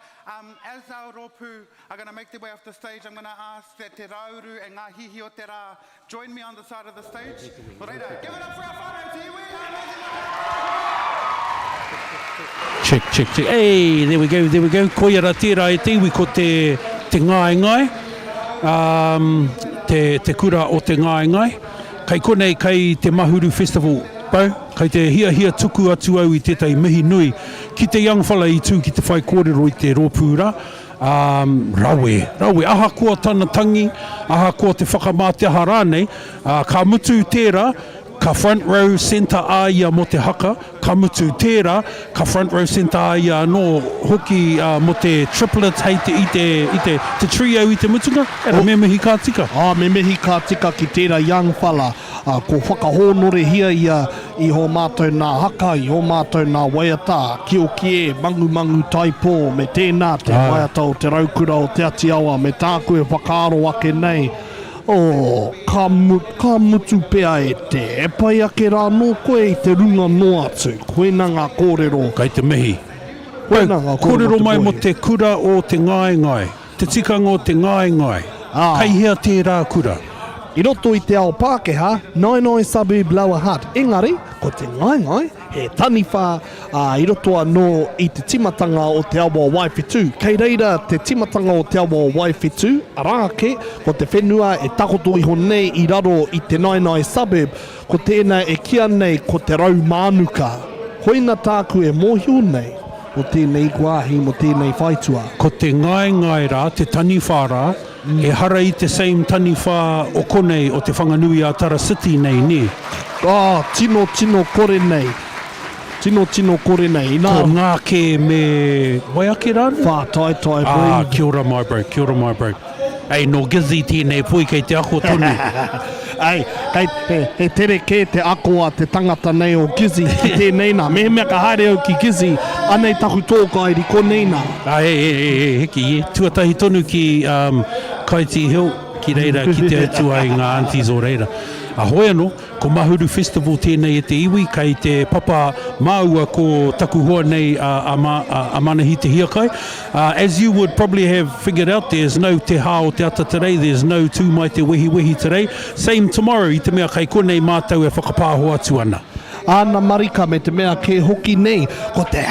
as our rōpū are going to make their way off the stage, I'm going to ask that Te Rauru and Ngā Hihi o Te Rā join me on the side of the stage. Reira, give it up for our whānau, Te Iwi. How amazing was Check, check, check. Hey, there we go, there we go. Koiara tērā e te iwi ko te ngai ngai. Te kura o te ngai ngai. Kai konei kai te Mahuru Festival, pau. Kai te hia tuku atu au I tētai mihi nui. Ki te young fella I tū ki te whai kōrero I te rōpūra. Rawe, aha kua tana tangi, aha kua te whakamate aha rānei. Ka mutu tērā, ka front row centre āia mo te haka, ka mutu tērā, ka front row centre āia no hoki mo te triplet hei I te trio I te mutunga. Era me mihi ka tika. Me mihi ka tika ki tērā young fella. Ko whakahōnore hia ia I ho mātou nā haka, I ho mātou nā waiata, ki e, mangu taipō, me tēnā te waiata o te raukura o te atiawa, me tāku e whakaaro ake nei. Ka mutu pea e te, e pai ake rā no koe I te runga no atu, koena ngā kōrero. Kai te mihi. Koena ngā kōrero mai mo te kura o te ngai ngai, te tikanga o te ngai ngai. Kai hea tērā kura. I roto I te ao Pākehā, Nainai suburb Lower Hutt. Engari, ko te ngai he taniwha I roto anō I te timatanga o te awa Waifetu. Kei reira, te timatanga o te awa Waifetu, arāke, ko te whenua e takoto iho nei I raro I te Nainai suburb, ko tēnā e kia nei ko te rau mānuka. Hoina tāku e mōhio nei, o tēnei kuahi mo tēnei whaitua. Ko te ngai rā, te taniwha rā, e hara I te same taniwha o konei o te whanganui a Tara City nei ni. Tino kore nei. Tino kore nei. Ko ngāke me waiake rā? Tai, kia ora my bro. Ei, no gizi tēnei pui kei te ako tonu. Ei, he tere ke te ako a te tangata nei o Gizi ki tēnei nā. Me mea ka haere au ki Gizi, anei taku tōka I riko nei nā. Heki, tuatahi tonu ki Kaiti Hill, ki reira ki te atua I ngā aunties o reira. Hoi anō, ko Mahuru Festival tēnei e te iwi, kai te papa māua ko taku hoa nei a manahi te hiakai. As you would probably have figured out, there's no te hā o te ata today, there's no tū mai te wehi today. Same tomorrow, I te mea kai konei mātou e whakapāho atu ana. Ana marika me te mea ke hoki nei, ko te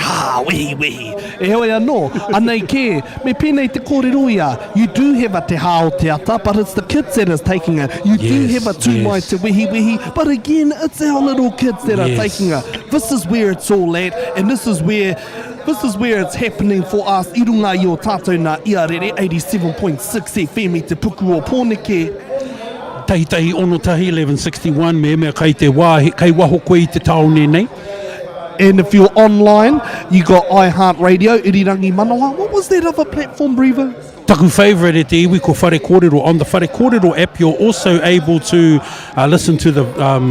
wehi. E hoi anō, anei ke, me pēnei te kōrero ia, you do have a te hā o te ata, but it's the kids that is taking it. You do have a tū mai te wehi, but again, it's our little kids that are taking it. This is where it's all at, and this is where it's happening for us. I runga I o tātou nā Iarere 87.6 FM I te puku o Pōneke. Tahi ono tahi 1161 mea kai te kai waho koe I te taone nei. And if you're online, you got iHeartRadio, Irirangi Manawa. What was that other platform, Brevo? Taku favourite e te iwi ko Whare Kōrero. On the Whare Kōrero app, you're also able to listen to the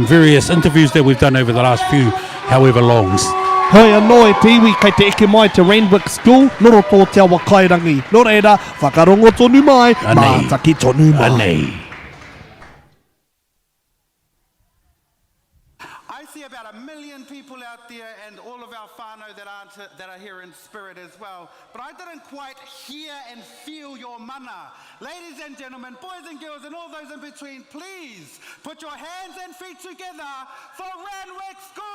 various interviews that we've done over the last few however longs. Hoi anō e te iwi kei te eke mai te Randwick School, noro tō te awa kairangi. Nō reira, whakarongo tonu mai, mātaki tonu mai. Anei. I see about 1 million people out there and all of our whānau that are here in spirit as well. But I didn't quite hear and feel your mana. Ladies and gentlemen, boys and girls and all those in between, please put your hands and feet together for Randwick School!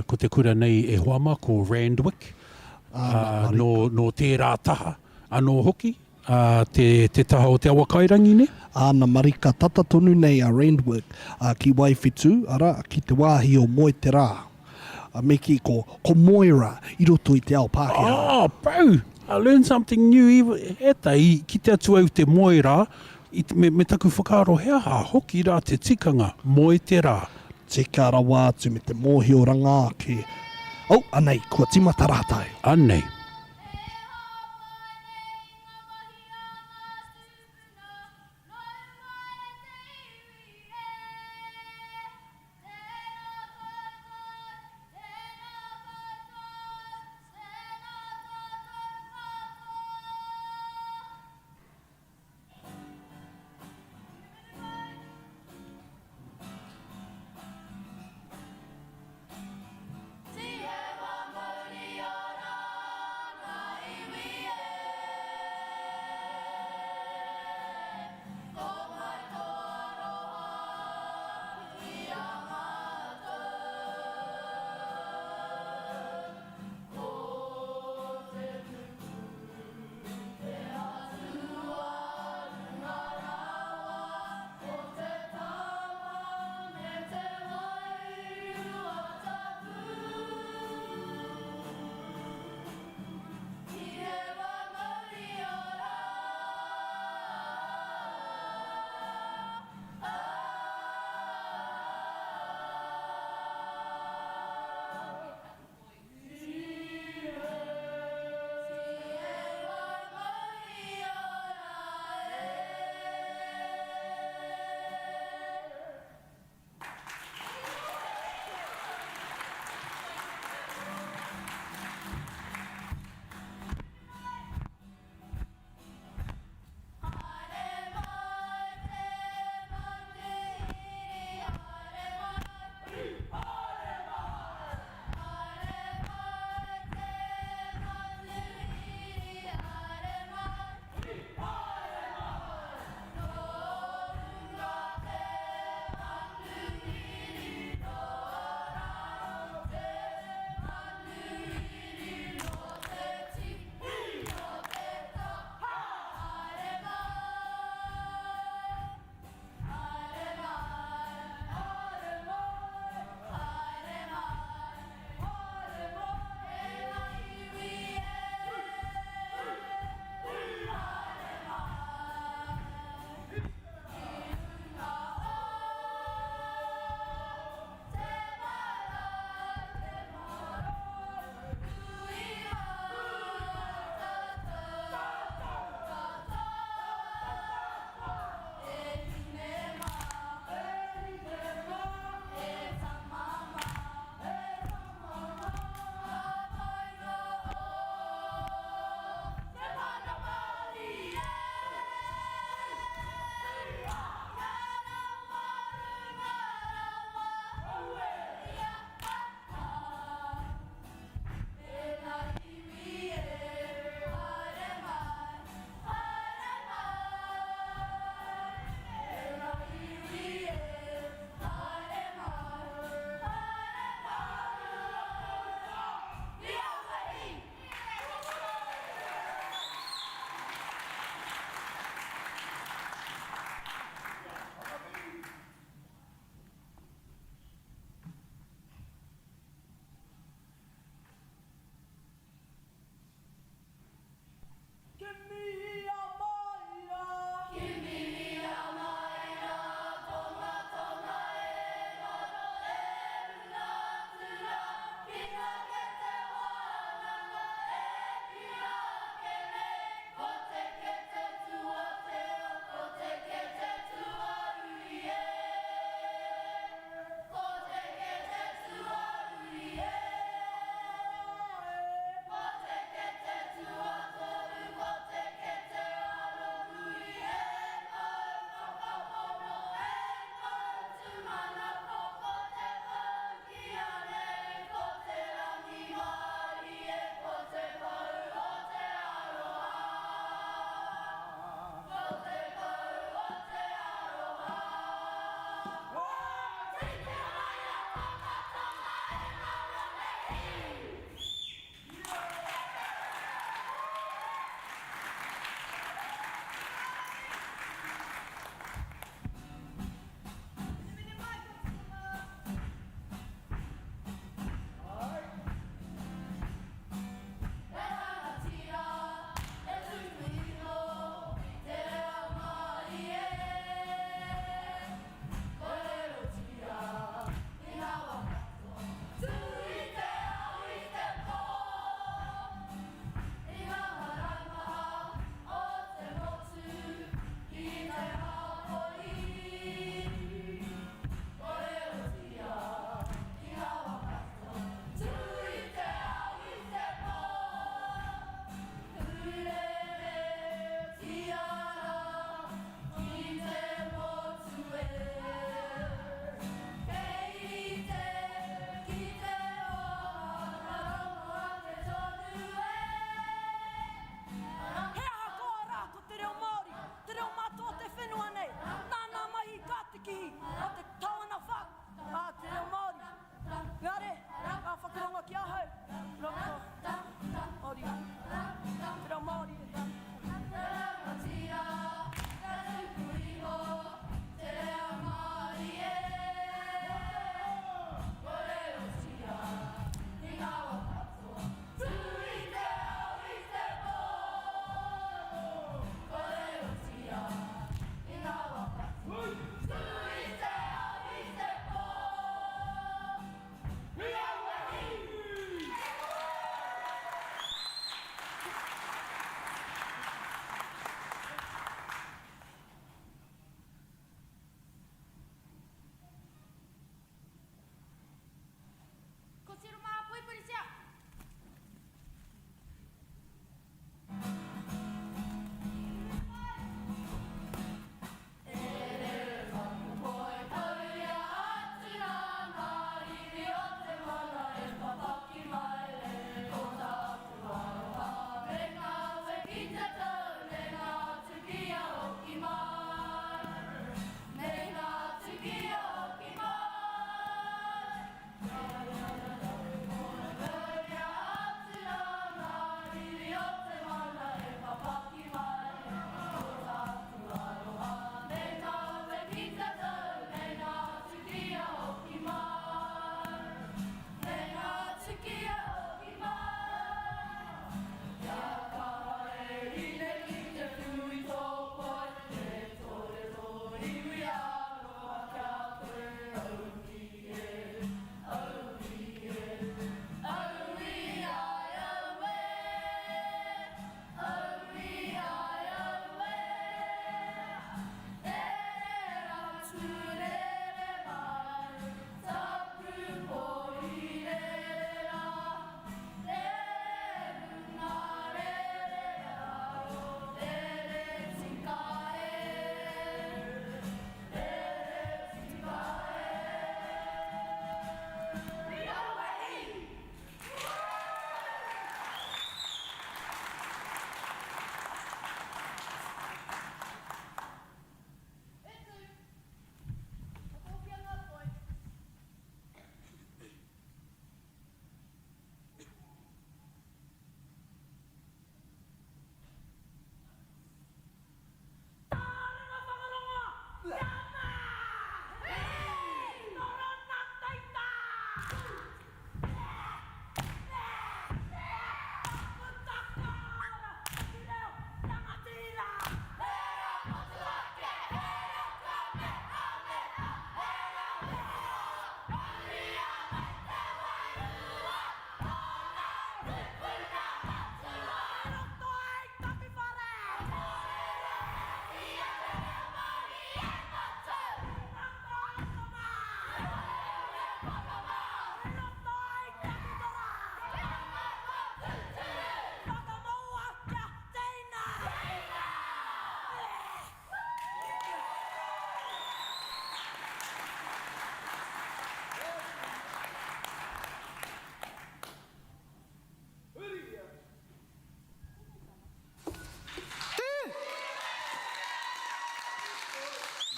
Ko te kura nei e hoama ko Randwick, no tērā taha. Anō hoki, te taha o te awa kairangi ne? Ana marika tata tonu nei a Randwick, ki Waifetu, ara ki te wāhi o Moeterā. Me ki ko Moira, I roto I te ao Pākehā. Oh, bro, I learned something new. Ki te atu au te Moira, me taku whakaaro hea hoki rā te tikanga, Moeterā. tika rawa atu me te mōhio ranga ke. Au, anei, kua timata rātai. Anei.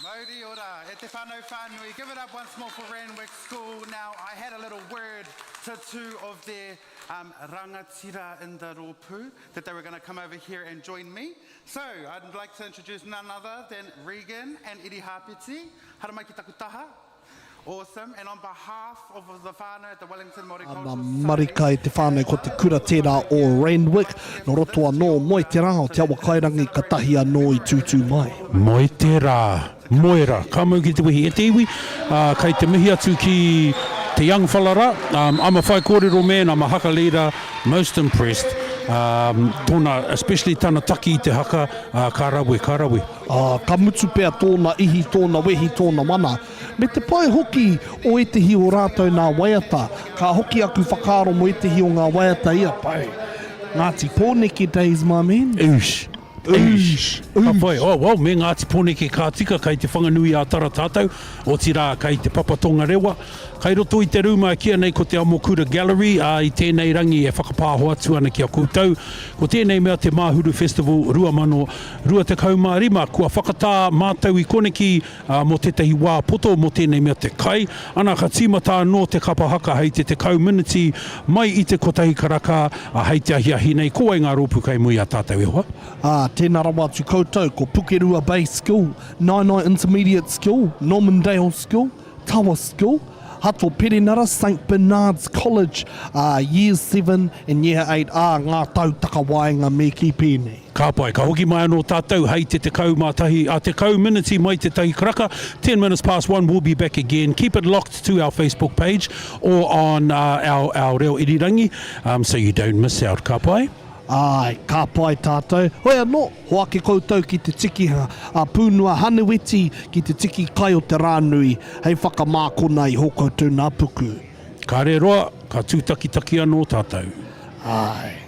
Mauri ora, e te whānau whānui. Give it up once more for Randwick School. Now, I had a little word to two of their rangatira in the Rōpū that they were going to come over here and join me. So, I'd like to introduce none other than Regan and Iri Hapiti. Haramai ki taku taha. Awesome. And on behalf of the whānau at the Wellington Māori Ana Cultural marika e te whānau ko te kura tērā o Randwick. No roto anō moi te rā o te awa kairangi ka tahi anō I tūtū mai. Moi te rā, moi rā. Ka mau ki te wihi e te iwi, kei te mihi atu ki te young whalara. I'm a whai kōrero man, I'm a haka leader, most impressed. Tōna, especially tāna taki I te haka, ka rawe, ka rawe. Ka mutu pēr tōna ihi, tōna wehi, tōna mana. Me te pai hoki o e te hi o rātou nā waiata, ka hoki aku whakaaro mo e te hi o ngā waiata ia pai. Ngāti Pōneke days, my man. Oosh. Ka pai, oh, well, me Ngāti Pōneke ka tika kei te whanganui a tara tātou, o ti rā kei te papatonga rewa. Kei roto I te rūma kia nei ko te Amokura Gallery, I tēnei rangi e whakapāho atu ana ki a koutou. Ko tēnei mea te Mahuru Festival, rua te kaumārima, kua whakatā mātou I koneki mo te tehi wā poto mo tēnei mea te kai. Ana ka tīmata no te kapahaka hei te community mai I te kotahi karaka, hei te ahiahi nei, ko ai ngā rōpū kai mui a tātou e hoa. Tēnā rawa atu koutou, ko Pukerua Bay School, Nainai Intermediate School, Normandale School, Tawa School, Hato Perenara, St Bernard's College, Year 7 and Year 8, ngā tautaka waenga me ki pēnei. Ka pai, ka hoki mai anō tātou, hei te kaumātahi, te community mai te tahi karaka. 10 minutes past 1, we'll be back again. Keep it locked to our Facebook page or on our Reo Irirangi, so you don't miss out. Ka pai? Ai, ka pai tātou. Hoi anō, hoa ke koutou ki te tiki pūnua haneweti ki te tiki kai o te rānui, hei whakamākona I hoko koutou nā puku. Ka re roa, ka tūtaki-taki anō tātou. Ai.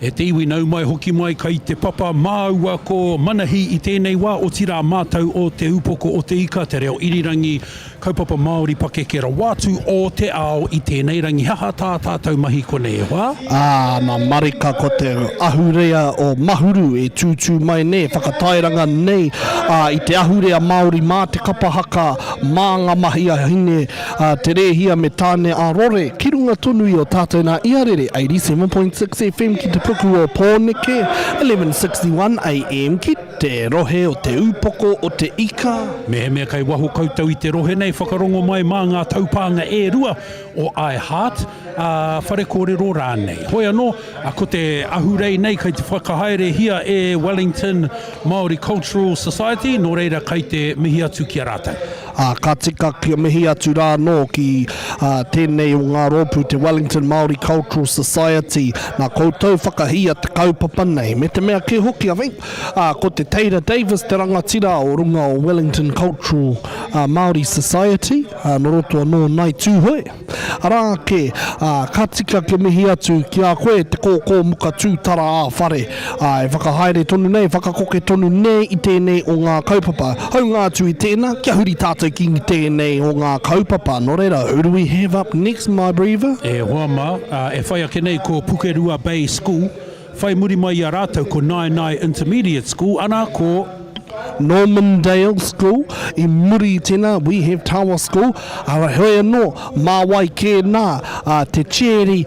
E te iwi nau mai hoki mai kai te papa māua ko manahi I tēnei wā o tira mātau o te upoko o te ika te reo irirangi kaupapa Māori pakekera wātu o te ao I tēnei rangi haha tā tātou mahi konei e wā. Nā marika ko te ahurea o mahuru e tūtū mai ne, whakatairanga nei I te ahurea Māori mā te kapahaka mā ngā mahi a hine te rehia me tāne a rore. Ki runga tonu I o tātou nā iarere 87.6 FM ki te puku o Pōneke, 1161 AM ki te rohe o te upoko o te ika. Mea kai waho koutou I te rohe nei whakarongo mai mā ngā taupānga e rua o iHeart whare kōrero rānei. Hoi anō, ko te ahurei nei kai te whakahaere hia e Wellington Māori Cultural Society, nō reira kai te mihi atu ki a rātou. Ka tika kia mihi atu rā no ki tēnei o ngā rōpū te Wellington Māori Cultural Society. Nā koutou whakahia te kaupapa nei. Me te mea ke hoki aweng, ko te Taylor Davis te rangatira o runga o Wellington Cultural Māori Society, no roto anō nai tūhoe. Arā ke, ka tika kia mihi atu ki a koe te kōkō muka tūtara a whare. E whakahaere tonu nei, whakakoke tonu nei I tēnei o ngā kaupapa. Hau ngā atu I tēnā, kia huri tātou ki tēnei o ngā kaupapa. Nō reira, who do we have up next, my briever? E hoa mā, e whai ake nei ko Pukerua Bay School, whai muri mai a rātou ko Nainai Intermediate School, ana ko Normandale School, I muri tēnā, we have Tawa School, ara hoi anō, mā wai kē nā, te cheri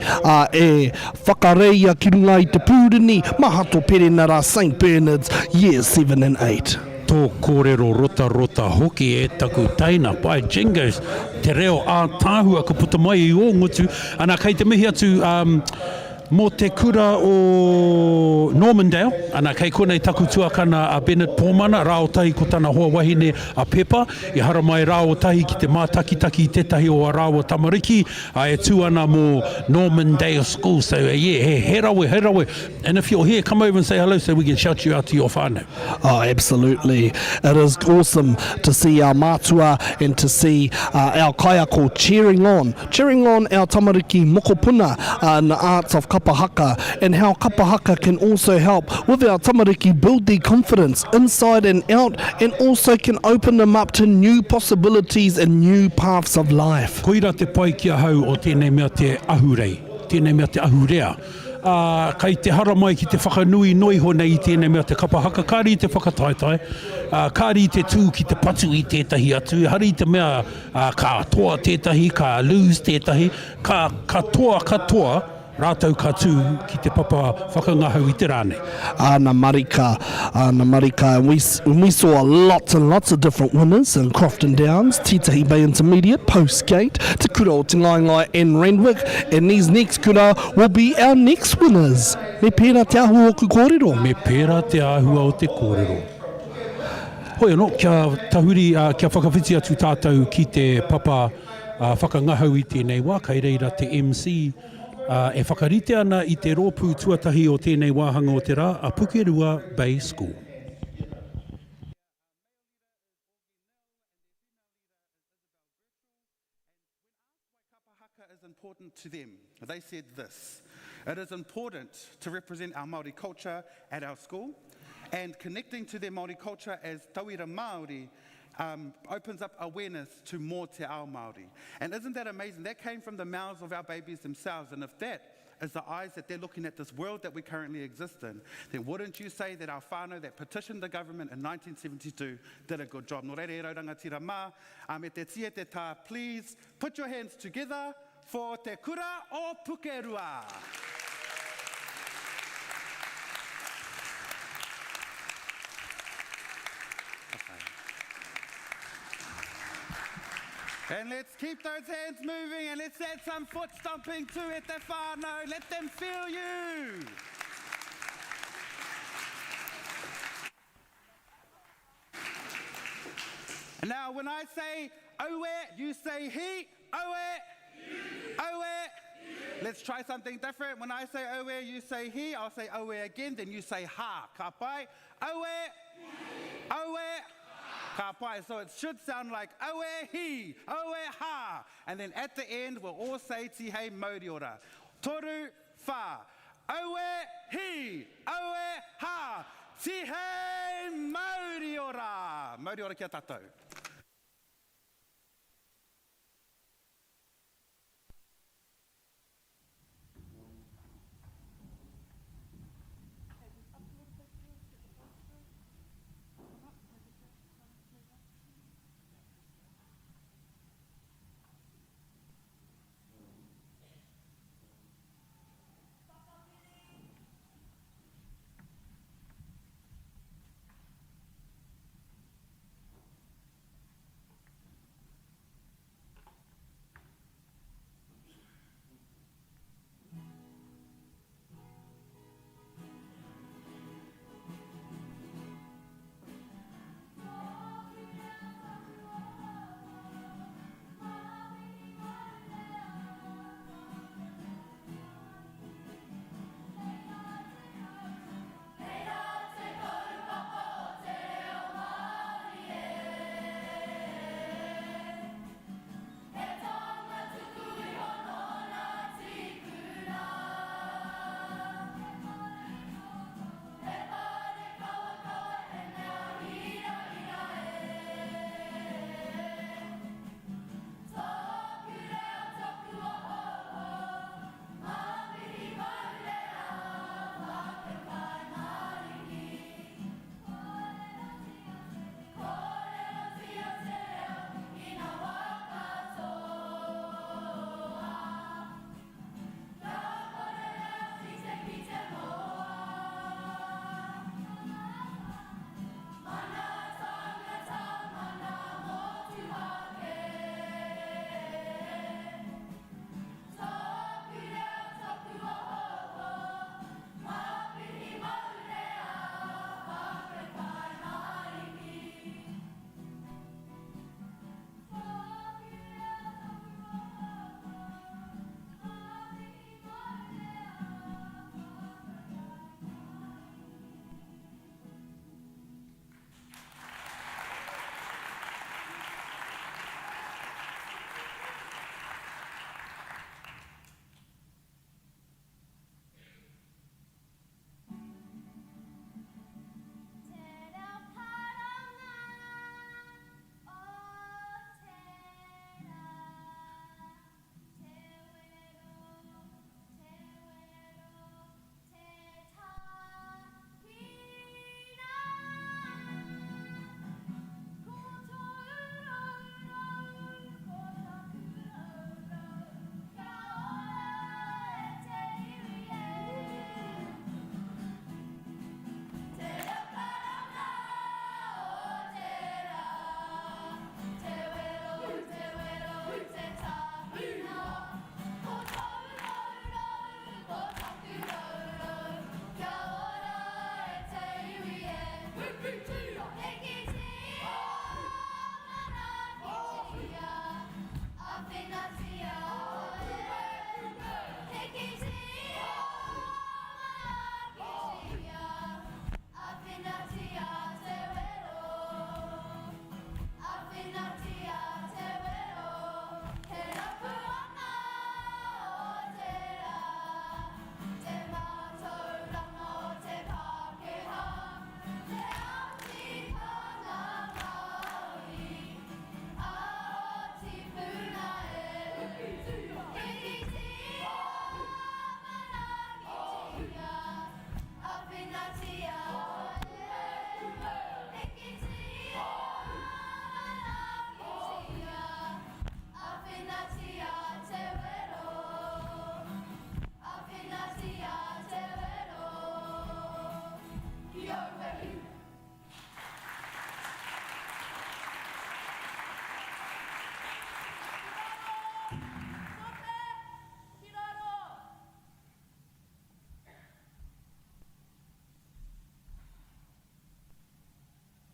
e whakareia ki runga I te pūrini, mahato perena rā St. Bernard's, years 7 and 8. Tō kōrero rota hoki e taku taina, pai jingos, te reo a tāhua ka puta mai I o ngutu, ana kei te mihi atu mō te kura o Normandale, ana kei konei taku tuakana a Bennett Pōmana, rāo tahi ko tana hoa wahine a Pepa, I hara mai rāo tahi ki te mātakitaki tetahi o a rāo tamariki, e tuana mō Normandale School, so yeah, he rawe. And if you're here, come over and say hello so we can shout you out to your whānau. Oh, absolutely. It is awesome to see our mātua and to see our kaiako cheering on our tamariki mokopuna in the arts of kapahaka, and how kapahaka can also help with our tamariki build their confidence inside and out, and also can open them up to new possibilities and new paths of life. Koira te pai kia hau o tēnei mea te ahurei, tēnei mea te ahurea. Kai te hara mai ki te whakanui noiho nei I tēnei mea te kapahaka, kāri te whakataitai, kāri te tū ki te patu I tētahi atu, hari te mea ka toa tētahi, ka lose tētahi, ka toa, rātou ka tū ki te papa whakangahau I te rāne. Ana marika, and we saw lots and lots of different winners in Crofton Downs, Titahi Bay Intermediate, Postgate, Te Kura o Te Ngaingai and Randwick, and these next kura will be our next winners. Me pērā te ahua o ku kōrero. Me pērā te ahua o te kōrero. Hoi anō, kia tahuri, kia whakawhiti atu tātou ki te papa whakangahau I tēnei wā, kai reira te MC, e whakarite ana I te rōpū tuatahi o tēnei wāhanga o te rā, a Pukerua Bay School. Kapahaka is important to them. They said this: it is important to represent our Māori culture at our school, and connecting to their Māori culture as tauira Māori opens up awareness to more te ao Māori. And isn't that amazing? That came from the mouths of our babies themselves. And if that is the eyes that they're looking at this world that we currently exist in, then wouldn't you say that our whānau that petitioned the government in 1972 did a good job? Nō reire e rauranga tira mā, me te tia te tā, please put your hands together for Te Kura o Pukerua. And let's keep those hands moving, and let's add some foot stomping to it, te whānau. Let them feel you. And now when I say oe, you say he, oe. Let's try something different. When I say oe, you say he, I'll say oe again, then you say ha. Ka pai, oe. Ka pai. So it should sound like oe hi, oe ha. And then at the end, we'll all say ti hei mauri ora. Toru wha, Aue hi, aue ha, tihei Māori ora. Māori ora kia tātou.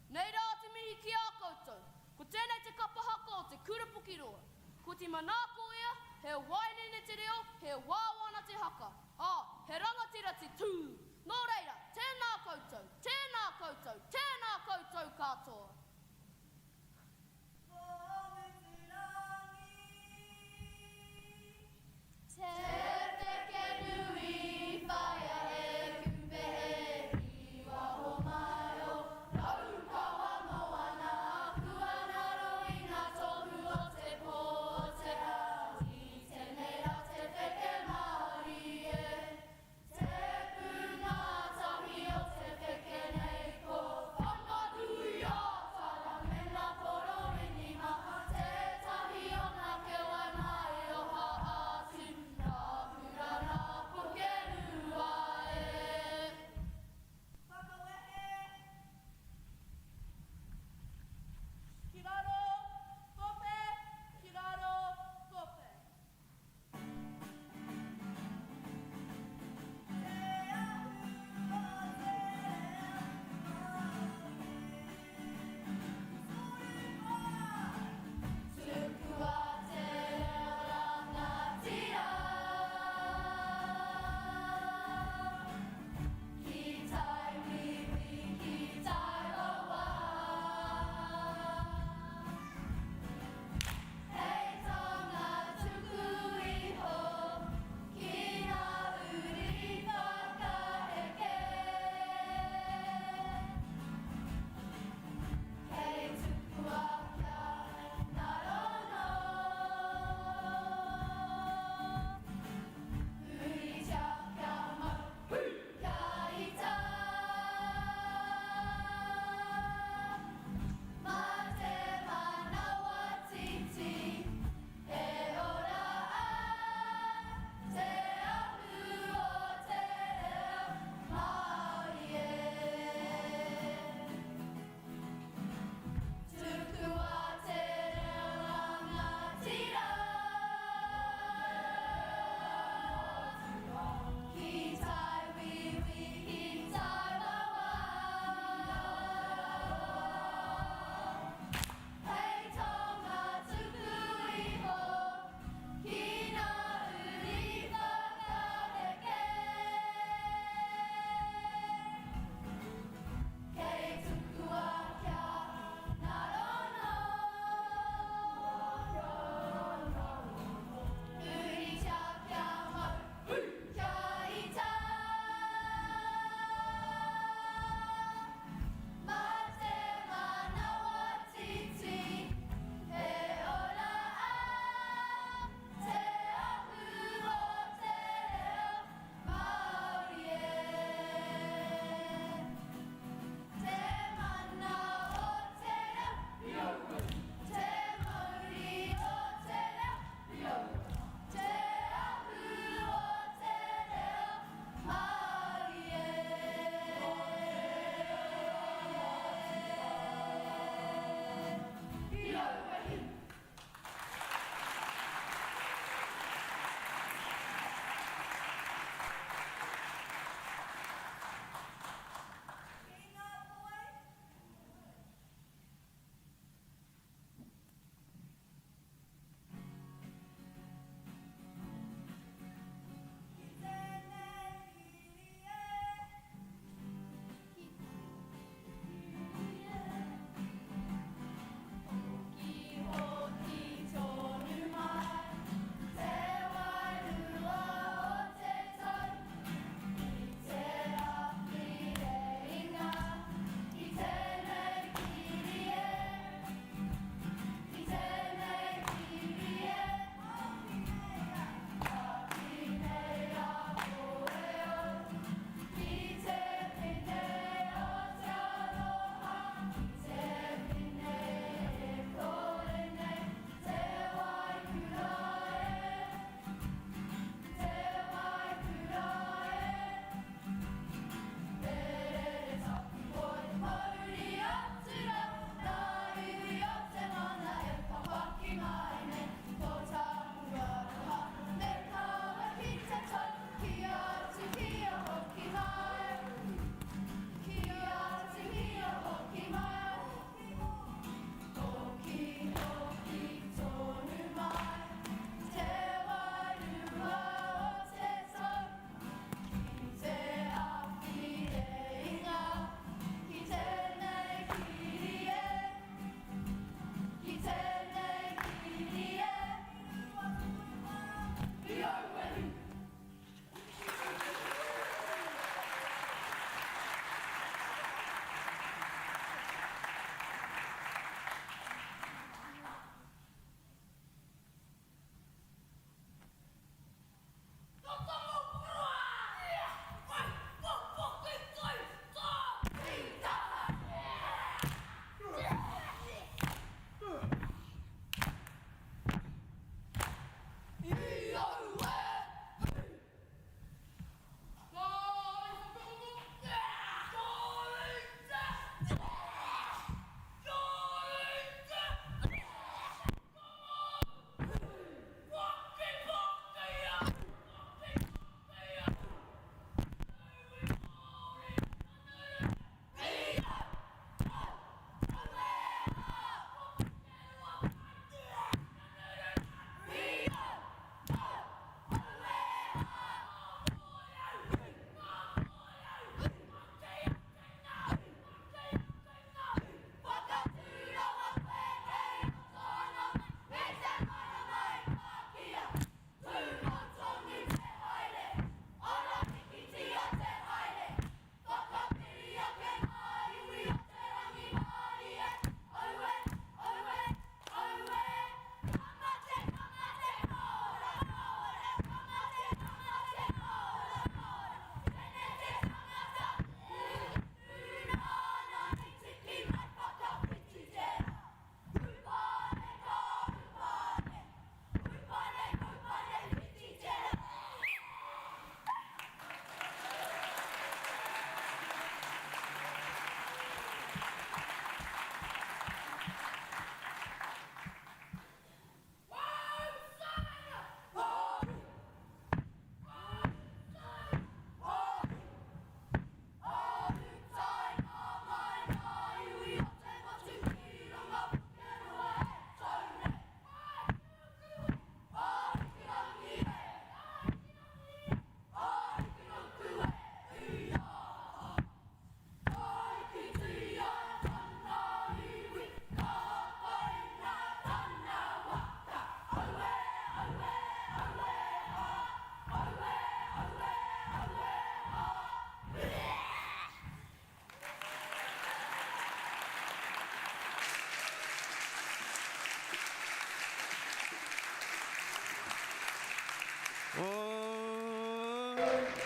Nei rā te mihi ki a koutou, ko tēnei te kapahaka o te kurupuki roa. Ko te manako ea, he wainene te reo, he wāwana te haka. He rangatira te tū. Nō reira, tēnā koutou, tēnā koutou, tēnā koutou katoa. Te teke nui whae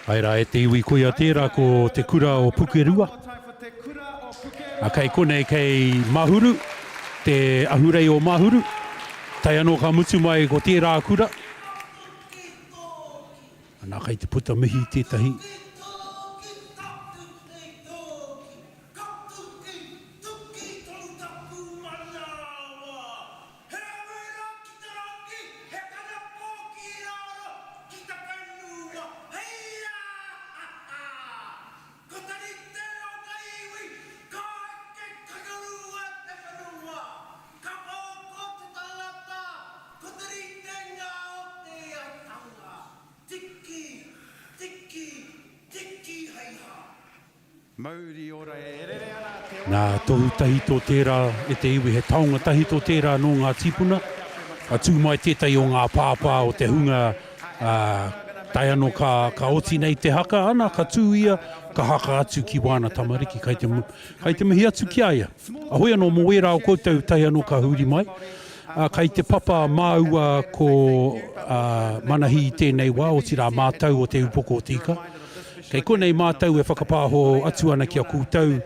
Aira, e te iwi koia tērā ko te kura o Pukerua. A kei konei kei Mahuru, te ahurei o Mahuru. Tai anō ka mutu mai ko tērā kura. Anā kei te puta mihi tētahi. Nā tohu tahi tō tērā e te iwi, he taonga tahi tō tērā no ngā tipuna. A tū mai tētai o ngā pāpā o te hunga tai anō ka oti nei te haka, ana ka tū ia, ka haka atu ki wāna tamariki, kai te mihi atu ki aia. Ahoy anō mo wera o koutou tai anō ka huri mai. Kai te papa māua ko manahi i tēnei wā, o tira mātau o te upoko o tika. Kei konei mātau e whakapāho atu ana ki a koutou,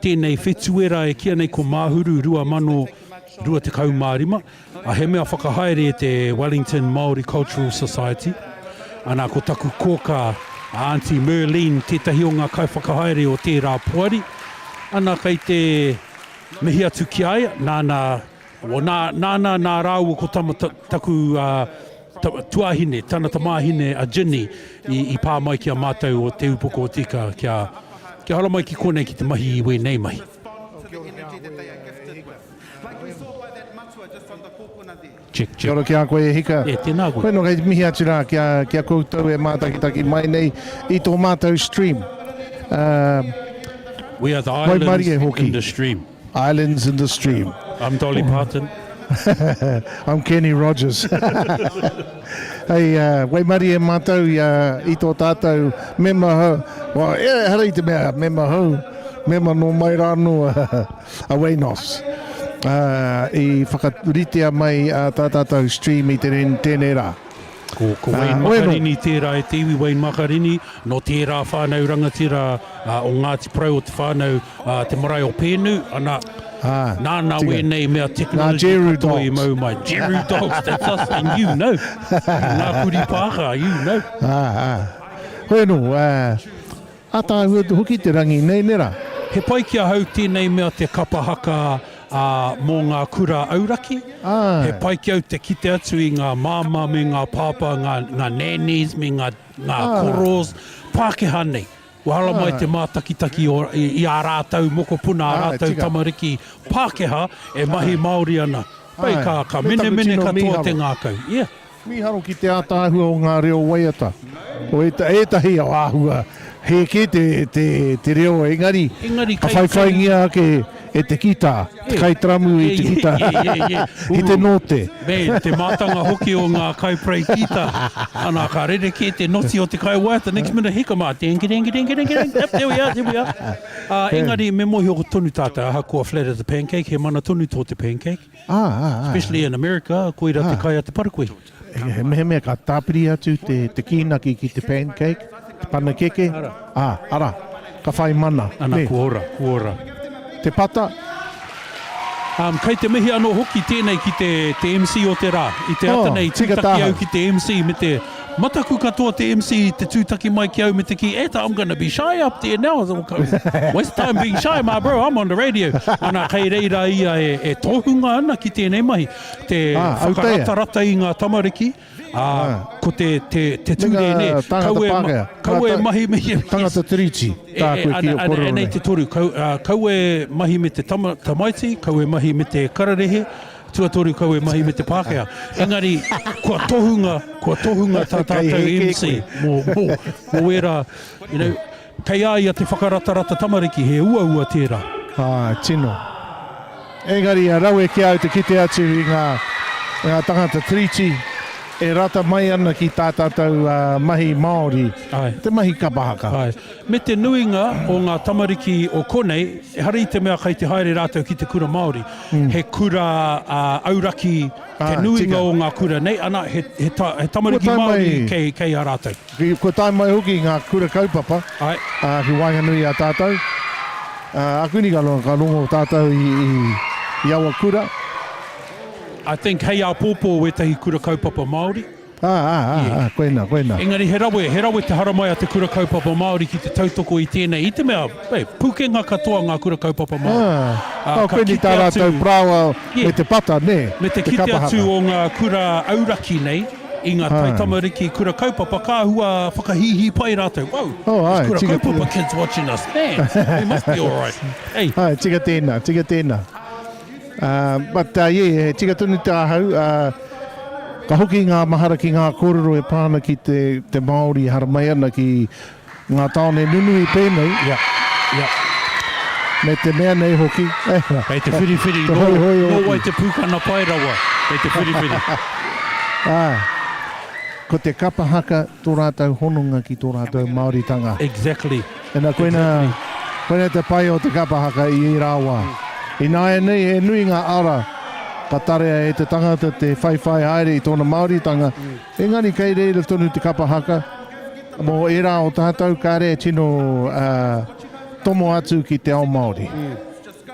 tēnei whetuera e kia nei ko Mahuru 2025. A he mea whakahaere e te Wellington Māori Cultural Society. Ana ko taku kōka a Auntie Merlin, tētahi o ngā kai whakahaere o tērā puari. Ana kei te mihi atu ki aia, nā rāua ko taku tuahine, tana tamahine a Ginny i pā mai ki a mātou o te upoko o tika kia hala mai ki konei ki te mahi i wēnei mahi. Check. Kia ora ki a koe e hika. E, tēnā koe. Koe no kei mihi atu rā kia koutou e mātakitaki mai nei i tō mātou stream. We are the Marie islands hoki. in the stream. Islands in the stream. I'm Dolly Parton. I'm Kenny Rogers. Hei, wei mari e mātou i tō tātou me mahau. Wa, harei te mea, me mahau. Me no mai rāno a Wainos. I whakaritea mai tā tātou stream i tēnei rā. Ko Wayne Makarini tērā e te iwi Wayne Makarini, no tērā whānau rangatira o Ngāti Prau o te whānau te marae o Pēnu, ana nāna wēnei mea technology katoa i mau mai. Jeru Dogs, that's us, and you know. Ngā kuri pāka, you know. Hoi no, ata huki te rangi nei nera. He pai kia hau tēnei mea te kapahaka mō ngā kura auraki. He pai kia au te kite atu i ngā māma me ngā pāpā, ngā nannies me ngā koros, Pākehā nei. Wahala mai te mātakitaki i ā rātau moko puna, ā rātau tamariki Pākehā e mahi Māori ana. Pai ka mene katoa te ngākau. Yeah. Miharo ki te ātāhua o ngā reo waiata. O etahi o āhua. He ke te reo engari. Ka whaiwhaingia ke e te kita. Te kai tramu i te kita. I te note. Te mātanga hoki o ngā kaiprei kita. Ana ka rere ke te noti o te kai waiata. Next minute hika mā. Yep, there we are. Engari, me mohi o tonu tātou. Aha kua flat as a pancake. He mana tonu tō te pancake. Especially in America. Koira te kai a te parakui. He mea ka tāpiri atu te kinaki ki te pancake. Te panakeke. Ara. Ka whai mana. Ana kuora. Te pata. Kei te mihi anō hoki tēnei ki te MC o te rā. I te ata nei tūtaki au ki te MC me te mataku katoa te MC te tūtaki mai ki au me te ki I'm going to be shy up there now. Waste time being shy, my bro. I'm on the radio. Ana kei reira ia e tohunga ana ki tēnei mahi. Te whakarata i ngā tamariki. Ko te tūre ne. Kaue mahi me... Tangata Tirichi. Nei te toru. Kaue mahi me te tamaiti, kaue mahi me te kararehe, tuatoru kaue mahi me te Pākehā. Engari, kua tohunga tā tātou MC. Mō wera, kei ia te whakaratarata tamariki, he ua tērā. Tino. Engari, rau e kia au te kite atu i ngā tangata Tirichi. e rata mai ana ki tā tātou mahi Māori, Ai. te mahi kapahaka. Ai. Me te nuinga o ngā tamariki o konei, hari te mea kai te haere rātou ki te kura Māori, he kura auraki, te nuinga tika. o ngā kura nei, ana he tamariki Kua tai Māori mai- kei a rātou. Ko tai mai hoki ngā kura kaupapa, Ai. ki Wainganui a tātou. Aku ni ka longo tātou i awa kura. I think hei a pōpō we tahi kura kaupapa Māori. Koena. Engari, he rawe te haramai a te kura kaupapa Māori ki te tautoko i tēnei. I te mea, pukenga katoa ngā kura kaupapa Māori. Ka ka koeni kite tā rātou atu- prawa Yeah. me te pata, ne? Me te kite kapahaka. atu o ngā kura auraki nei, i ngā taitamariki kura kaupapa, ka hua whakahihi pai rātou. Wow, Oh, ai, there's kura tika kaupapa tika. kids watching us. Man, they must be all right. Hey, Tika tēnā. But tika tunu tā hau, ka hoki ngā mahara ki ngā kōrero e pāna ki te Māori haramai ana ki ngā tāone nunui pēnei, yeah. me te mea nei hoki. Kei te whiriwhiri, Te hoi hoi no hoki. wai te pūkana pai rawa. Kei te whiriwhiri. Ko te kapahaka tō rātou hononga ki tō rātou Māoritanga. Exactly. Ena koena te pai o te kapahaka i rāwā. I nāia nei, e nui ngā ara ka tarea e te tangata te whaiwhai haere i tōna Māoritanga. Engari kei reira tonu te kapahaka, mō e rā o tātou kāre tino tomo atu ki te ao Māori.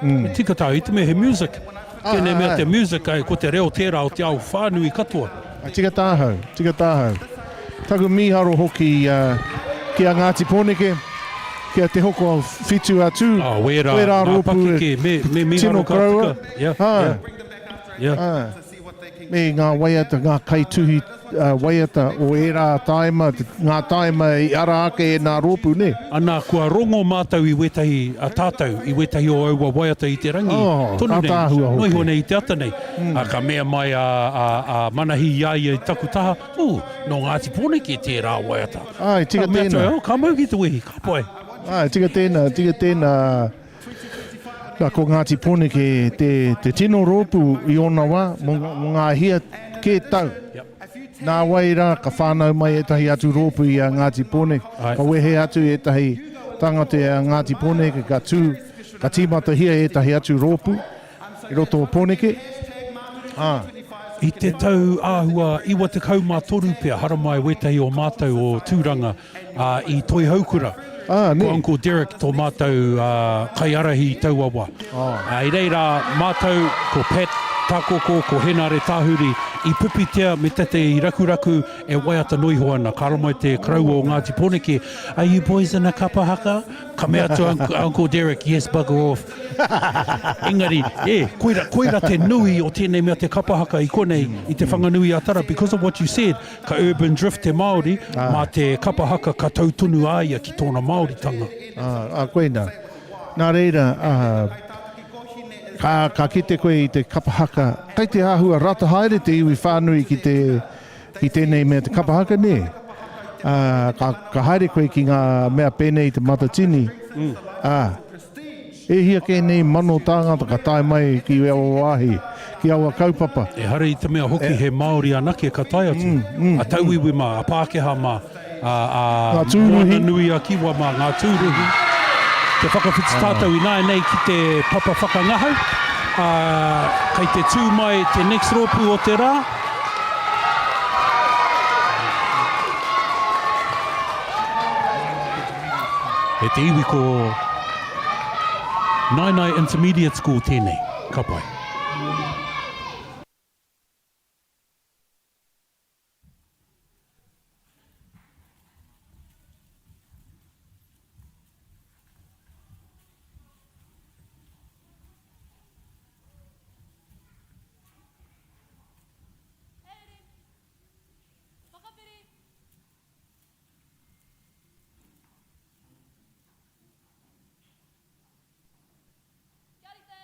Me tika tau, i te mea he music. Tēnei mea ai. te music, ai, ko te reo tērā o te ao whānui katoa. Tika tāhau. Taku miharo hoki ki a Ngāti Pōneke, kia te hoko whitu atu. Wera, Wera nā rōpu pakeke, me tino miharo ka kraua. tika. Yeah, Ai. yeah. Me ngā waiata, ngā kaituhi waiata o era taima, ngā taima i ara ake e ngā rōpu, ne? Ana kua rongo mātou i wetahi a tātou, i wetahi o aua waiata i te rangi. Tonu nei, ātāhua hoki. noi hone i te ata nei. Ka mea mai a manahi iai i taku taha. No Ngāti Pōneke tērā waiata. Ai, tika Ka mea tēnā. toi, ka mau ki te wehi, ka pai. Ai, tika tēnā. Nā ko Ngāti Pōneke te tino rōpu i ona wā, mō ngā hia kē tau. Nā wai rā, ka whānau mai e tahi atu rōpu i a Ngāti Pōneke. Ai. Ka wehe atu e tahi tangata e a Ngāti Pōneke, ka tīmata hia e tahi atu rōpu i roto o Pōneke. I te tau āhua iwa te kaumā toru pia, haramai wetahi o mātou o tūranga i Toi Haukura. Ne. Ko Uncle Derek tō mātou kaiarahi i Tauawa. I reira mātou ko Pat Tākoko, ko Henare Tāhuri, i pupitea me tete i rakuraku e waiata noiho ana. Ka aramai te kraua o Ngāti Pōneke. Are you boys in a kapahaka? Ka mea tu Uncle Derek, yes, bugger off. Engari, koira te nui o tēnei mea te kapahaka i konei i te whanganui atara. Because of what you said, ka urban drift te Māori, mā te kapahaka ka tautunu aia ki tōna Māoritanga. Koena. Nā reira, ka kite koe i te kapahaka. Kei te āhua rata haere te iwi whānui ki tēnei mea te kapahaka, ne? Ka haere koe ki ngā mea pēnei te matatini. E hia ke nei mano tāngata ka tae mai ki awa wāhi, ki awa kaupapa. E hara i te mea hoki he Māori anake ka tai atu. A tauiwi mā, a Pākehā mā, a Ngā tūruhi. Moana Nui a Kiwa mā, ngā tūruhi. Te whakawhiti tātou i nāi nei ki te papa whakangahau. Kei te tū mai te next rōpu o te rā. E te iwi ko Nainai Intermediate School tēnei, ka pai. Whakawhiri. Kia rite.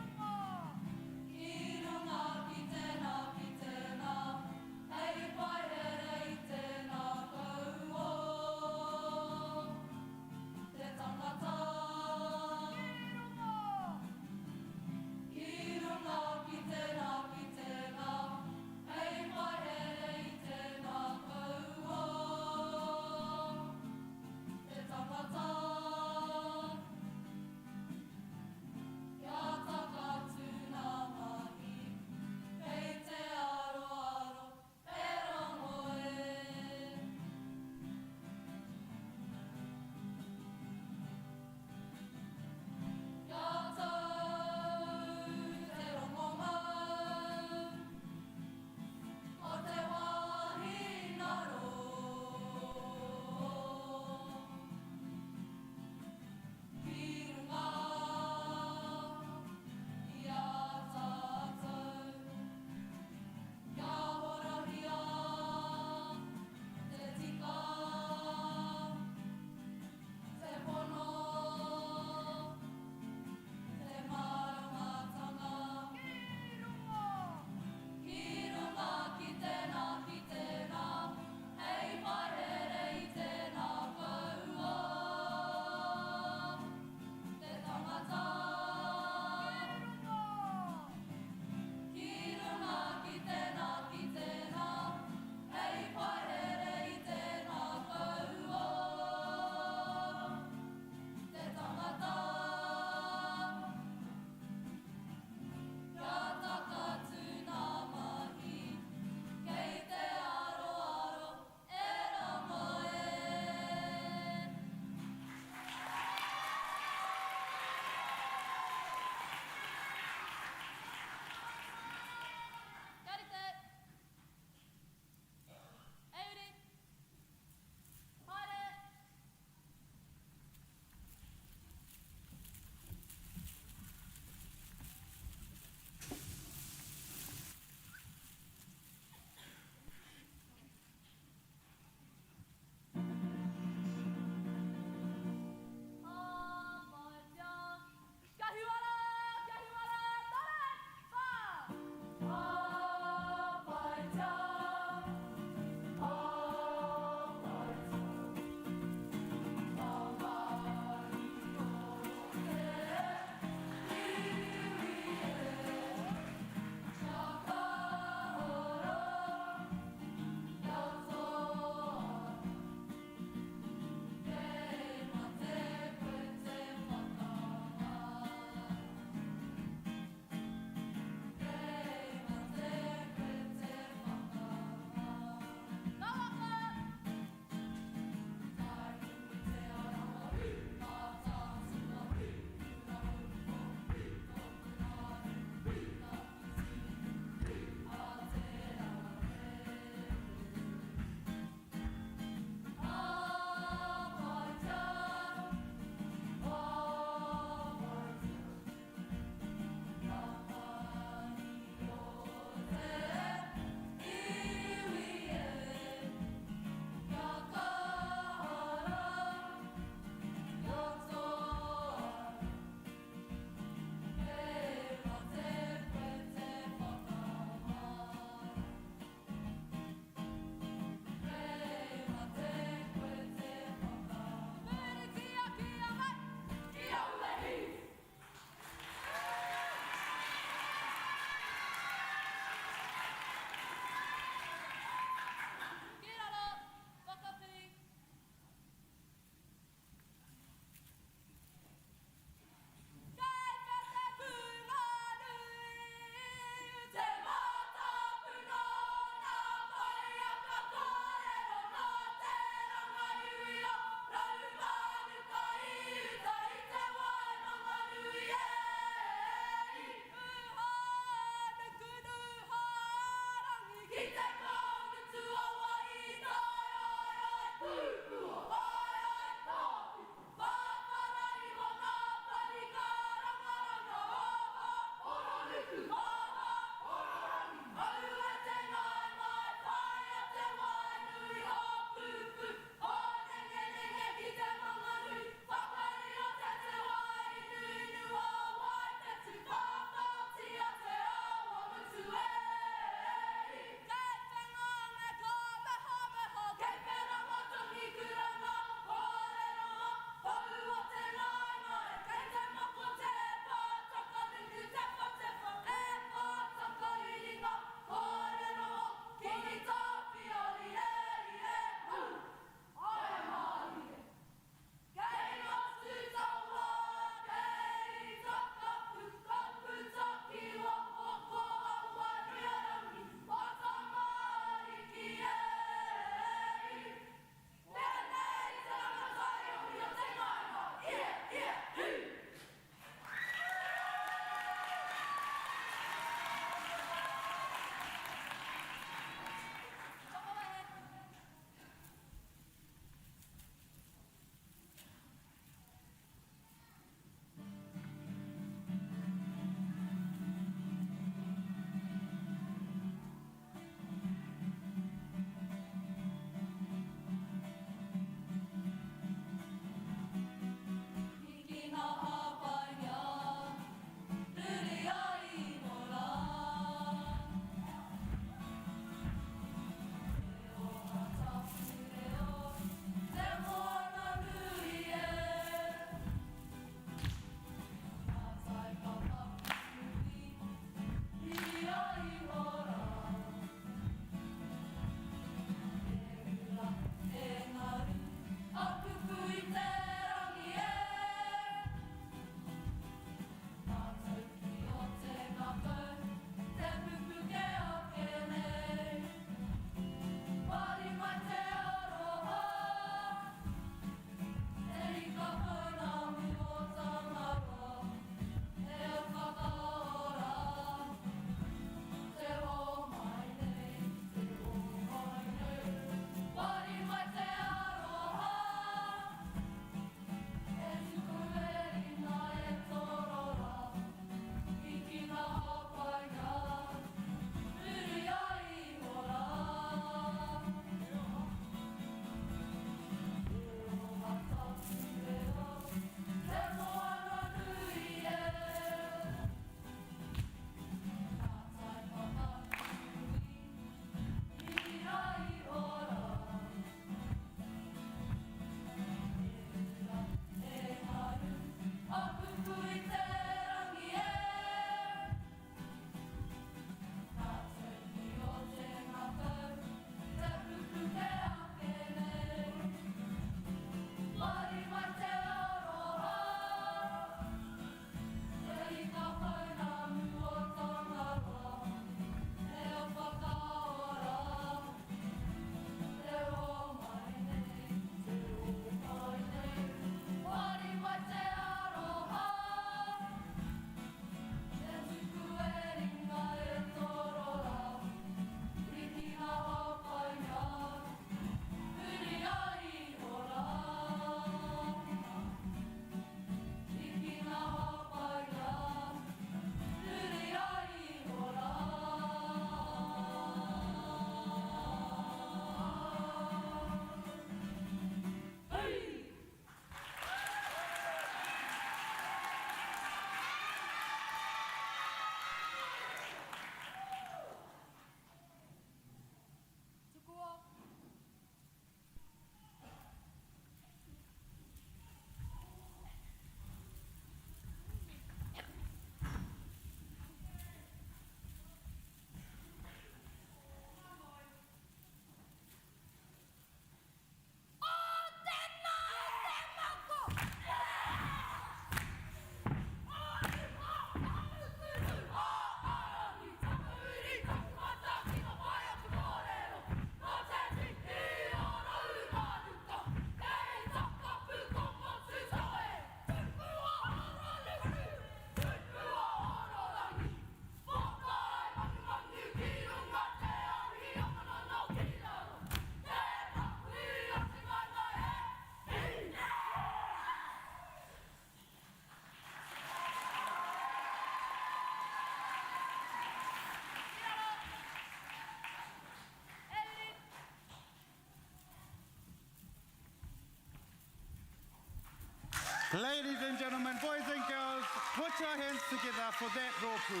Put your hands together for that rōpū.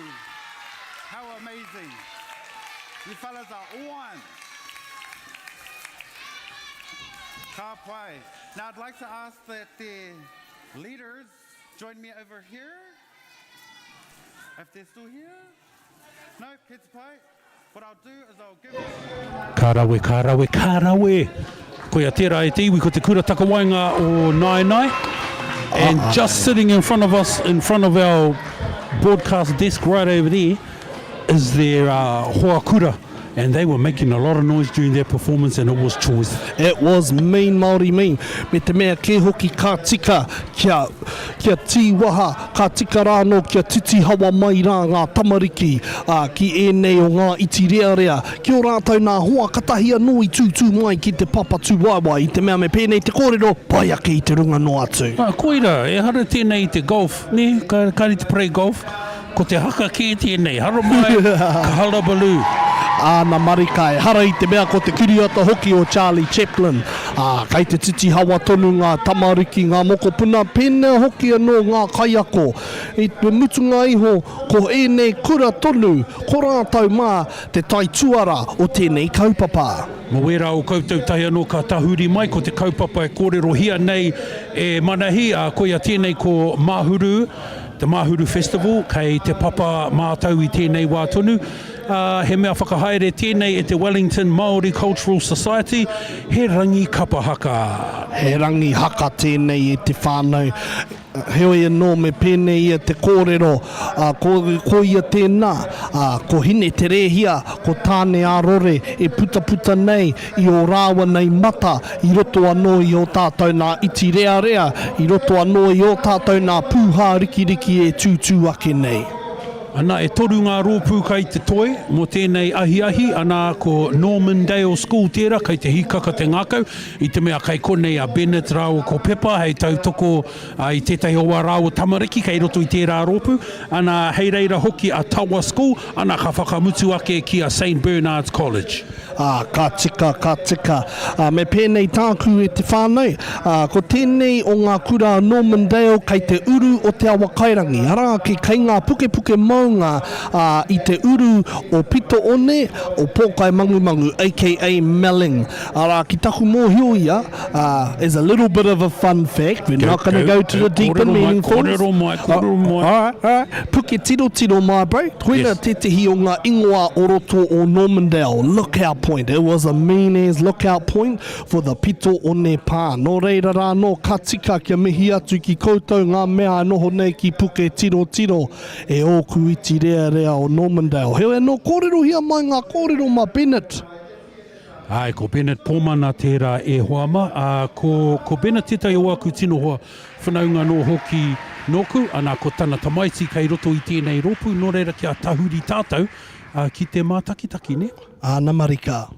How amazing. You fellas are one. Ka pai. Now I'd like to ask that the leaders join me over here. If they're still here. No, kids pai. What I'll do is I'll give you... Kārawe, kārawe, kārawe. Koia tērā e te iwi ko te kura takawainga o Naenai. And just sitting in front of us, in front of our broadcast desk right over there, is their hoa kura. And they were making a lot of noise during their performance, and it was choice. It was mean, Māori mean. Me te mea ke hoki ka tika kia tīwaha, ka tika rāno kia titi hawa mai rā ngā tamariki ki ēnei o ngā iti rea rea. Kia ora rātou nā hoa katahi anō I tūtū mai ki te papa tū waiwai. I te mea me pēnei te kōrero, pai ake I te runga no atu. Koira, e hara tēnei I te golf, ne? Kāri te play golf. Ko te haka kē tēnei, hara mai, ka halabalū. Ana marikai, hara I te mea ko te kiriata hoki o Charlie Chaplin. Kei te titi hawa tonu ngā tamariki, ngā mokopuna, pēnea hoki anō ngā kaiako. I te mutunga iho, ko ēnei kura tonu, ko rātou mā te taituara o tēnei kaupapa. Mo wera o koutou tai anō ka tahuri mai, ko te kaupapa e kōrero hia nei e manahi, koia tēnei ko Mahuru, te Mahuru Festival, kei te papa mātau I tēnei wā tonu. He mea whakahaere tēnei e te Wellington Māori Cultural Society, he rangi kapahaka. He rangi haka tēnei I te whānau. Heoi anō me pēnei ia te kōrero, ko ia tēnā, ko hine te rehia, ko tāne ārore e puta nei I o rāua nei mata, I roto anō I o tātou nā iti rea rea, I roto anō I o tātou nā pūhā rikiriki e tūtū ake nei. Ana e toru ngā rōpū kai te toi, mo tēnei ahi, ana ko Norman Dale School tērā, kai te hikaka te ngākau, I te mea kai konei a Bennett rāo ko Pepa, hei tautoko I tētai hoa rāo tamariki, kei roto I tērā rōpū, ana hei reira hoki a Tawa School, ana ka whakamutu ake ki a St. Bernard's College. Ka tika. Me pēnei tāku e te whānau. Ko tēnei o ngā kura Norman Dale kei te uru o te awa kairangi. Ara ki kei ngā puke maunga I te uru o Pito One o Pōkai Mangumangu, a.k.a. Melling. Ara ki taku mōhio ia, is a little bit of a fun fact. We're not going to go to the deep and meaningful. Kōrero mai. All right. Puke tiro mai, bro. Koina te tehi o ngā ingoa o roto o Norman Dale. Lookout point. It was a mean-ass lookout point for the Pito One pā. Nō reira rā nō ka tika kia mihi atu ki koutou ngā mea noho nei ki puke tiro e ōku iti rea o Norman Dale. Heoi anō kōrero hia mai ngā kōrero ma Bennett. Ai, ko Bennett pōmana tērā e hoama. Ko Bennett tētai o aku tino hoa whanaunga no hoki noku, ana ko tana tamaiti kei roto I tēnei rōpū, nō reira kia tahuri tātou ki te mātakitaki, ne? Ana marika.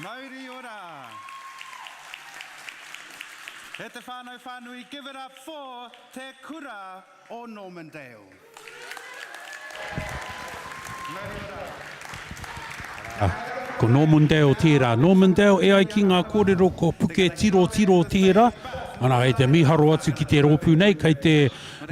Mauri ora. He te whānau whānui, give it up for Te Kura o Normandale. Mauri ora. Ko Normandale tērā. Normandale e ai ki ngā kōrero ko puke tiro tērā. Ana e te miharo atu ki te rōpū nei, kei te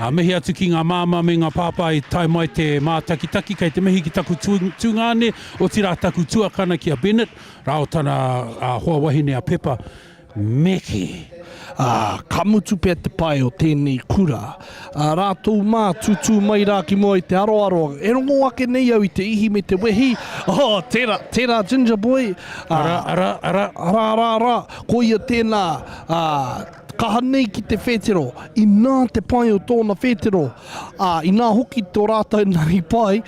mehi atu ki ngā māma me ngā pāpā i tai mai te mātakitaki, kei te mehi ki taku tūngāne, o tira taku tuakana ki a Bennett, rao tana hoa wahine a Pepa. Meki. Ka mutu pia te pai o tēnei kura. Rātou mā tutu mai rā ki mua i te aroaro. E rongo ake nei au i te ihi me te wehi. Oh, tērā ginger boy. Ara. Ko ia tēnā kaha nei ki te whetero. I nā te pai o tōna whetero. I nā hoki tō rātou nai pai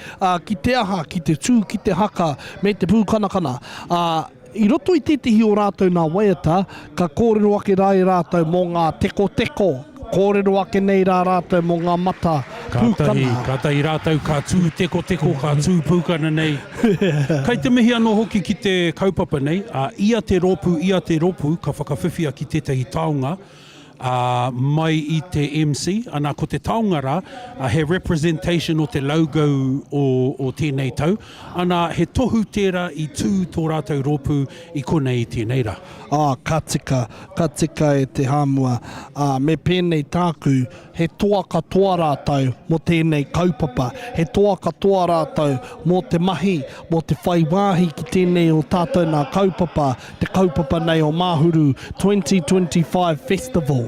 ki te aha, ki te tū, ki te haka, me te pūkanakana. I roto i tētihi o rātou nā waiata, ka kōrero ake rai rātou mō ngā teko, kōrero ake nei rā rātou mō ngā mata pūkana. Kātahi rātou ka tū teko, ka tū pūkana nei. Kei te mihi anō hoki ki te kaupapa nei, ia te rōpū, ka whakawhiwhia ki tētahi taonga, mai i te MC, ana ko te taonga rā, he representation o te logo o tēnei tau, ana he tohu tērā i tū tō rātou rōpū i konei i tēnei rā. Ka tika e te hāmua. Me pēnei tāku, he toa katoa rātou mō tēnei kaupapa, he toa katoa rātou mō te mahi, mō te whaiwāhi ki tēnei o tātou nā kaupapa, te kaupapa nei o Māhuru 2025 Festival.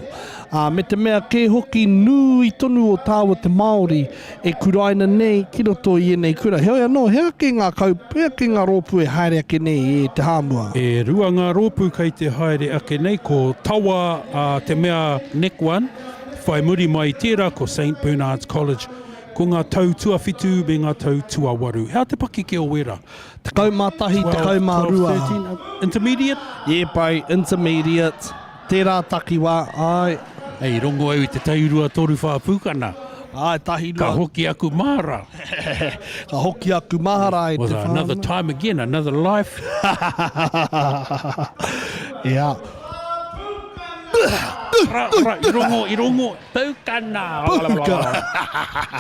Me te mea ke hoki nui tonu o tāua te Māori e kuraina nei ki roto i nei kura. Hea anō, hea ke ngā rōpū e haere ake nei e te hāmua. E rua ngā rōpū kei te haere ake nei, ko tawa te mea neck one, whai muri mai tērā ko St. Bernard's College, ko ngā tau tuawhitu me ngā tau tuawaru. Hea te paki ke o wera? Te kaumātahi, te kaumārua. 12, 13, intermediate? Yeah, pai, intermediate. Tērā takiwa, ai. Hei, rongo au i te taurua toru whāpūkana. Ai, tahi rua. Ka hoki aku mahara. Ka hoki aku mahara e Was te whānau. another time again, another life. Yeah. I rongo, pūkana.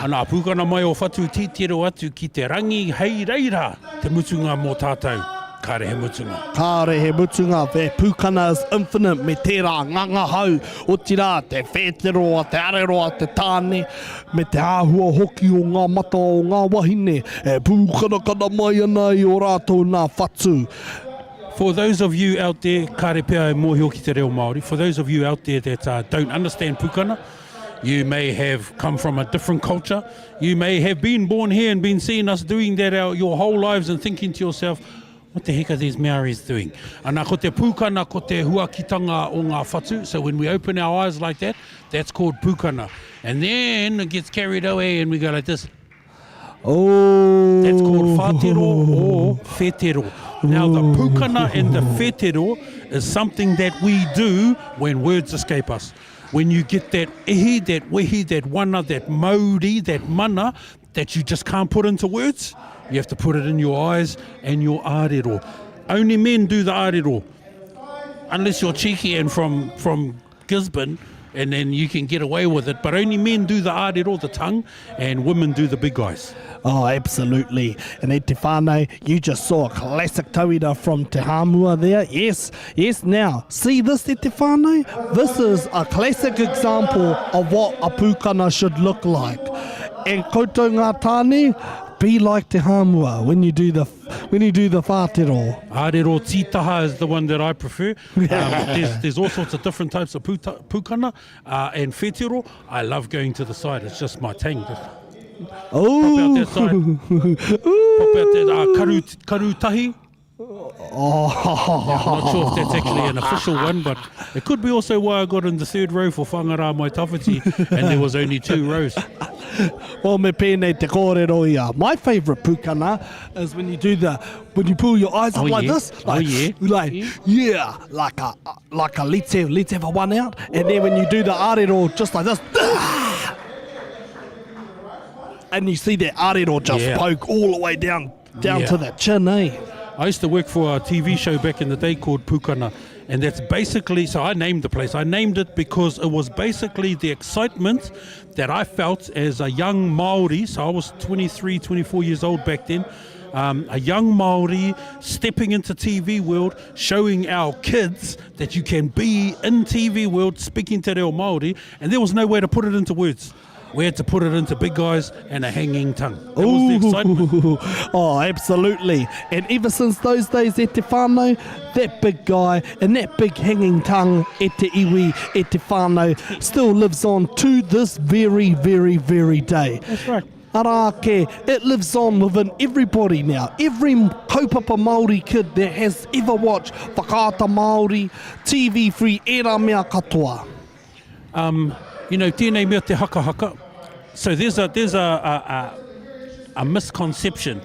Ana, pūkana mai o whatu titiro atu ki te rangi hei reira, te mutunga mō tātou. Kāre he mutunga. Kāre he mutunga, te pūkana is infinite me tērā nganga hau, o tira te whēteroa, te areroa, te tāne, me te āhua hoki o ngā mata o ngā wahine, e pūkana mai ana i o rātou nā whatu. For those of you out there, kāre pēa e mōhio ki te reo Māori, for those of you out there that don't understand pūkana, you may have come from a different culture, you may have been born here and been seeing us doing that your whole lives and thinking to yourself, what the heck are these Maoris doing? Ana ko te pūkana, ko te huakitanga o ngā whatu. So when we open our eyes like that, that's called pūkana. And then it gets carried away and we go like this. Oh. That's called whātero or whetero. Now the pūkana and the whetero is something that we do when words escape us. When you get that ihi, that wehi, that wana, that mauri, that mana, that you just can't put into words, you have to put it in your eyes and your ārero. Only men do the ārero. Unless you're cheeky and from Gisborne, and then you can get away with it. But only men do the ārero, the tongue, and women do the big eyes. Oh, absolutely. And e te whānau, you just saw a classic tauira from Te Hāmua there. Yes. Now, see this e te whānau? This is a classic example of what a pūkana should look like. E koutou ngā tāne, be like Te Hāmua when you do the whātero. Ārero tītaha is the one that I prefer. There's all sorts of different types of pūkana and whetero. I love going to the side. It's just my tang. Oh. Pop out that side. Pop out that karutahi. Oh. I'm not sure if that's actually an official one, but it could be also why I got in the third row for whangara mai tawhiti, and there was only 2 rows. Well, me pēnei te kōrero ia. My favourite pūkana is when you pull your eyes up like this. Like a let's have a one out. And then when you do the ārero just like this. And you see that ārero just poke all the way down to the chin, eh? I used to work for a TV show back in the day called Pukana, and that's basically, so I named the place. I named it because it was basically the excitement that I felt as a young Māori, so I was 23, 24 years old back then, a young Māori stepping into TV world, showing our kids that you can be in TV world speaking te reo Māori, and there was no way to put it into words. We had to put it into big guys and a hanging tongue. That was the excitement. Oh, absolutely. And ever since those days, e te whānau, that big guy and that big hanging tongue, e te iwi, e te whānau, still lives on to this very, very, very day. That's right. Arake, it lives on within everybody now. Every kaupapa Māori kid that has ever watched Whakaata Māori, TV3, era mea katoa. You know, tēnei mea te haka haka. So there's a misconception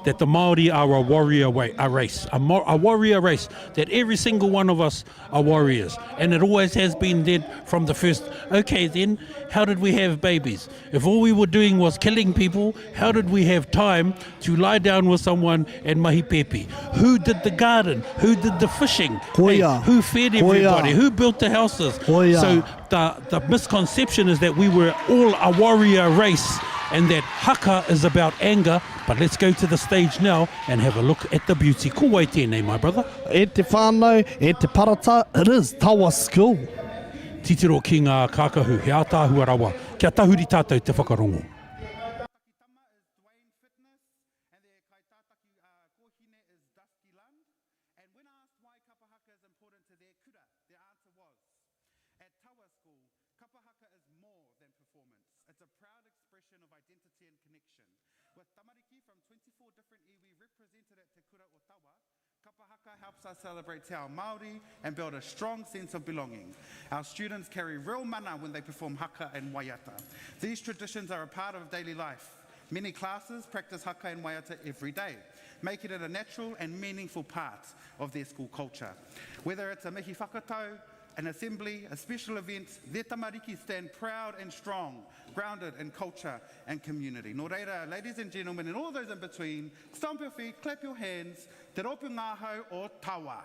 that the Māori are a warrior race, a warrior race, that every single one of us are warriors. And it always has been then from the first, okay then, how did we have babies? If all we were doing was killing people, how did we have time to lie down with someone and mahi pepe? Who did the garden? Who did the fishing? Hoia. Who fed everybody? Hoia. Who built the houses? Hoia. So the misconception is that we were all a warrior race and that haka is about anger, but let's go to the stage now and have a look at the beauty. Ko wai tēnei, my brother. E te whānau, e te parata, it is tawa skill. Titiro ki ngā kākahu, he ātāhua rawa. Kia tahuri tātou te whakarongo. Tama is Dwayne Fitness, and their kaitātaki kohine is Dusty Lund. And when asked why kapahaka is important to their kura, their answer was, at Tawa School, kapahaka is more than performance. It's a proud expression of identity and connection. With tamariki from 24 different iwi represented at Te Kura o Tawa, kapahaka helps us celebrate te ao Māori and build a strong sense of belonging. Our students carry real mana when they perform haka and waiata. These traditions are a part of daily life. Many classes practice haka and waiata every day, making it a natural and meaningful part of their school culture. Whether it's a mihi whakatau, an assembly, a special event, their tamariki stand proud and strong, grounded in culture and community. Nō reira, ladies and gentlemen, and all those in between, stomp your feet, clap your hands, te ropu ngāhau o Tawa.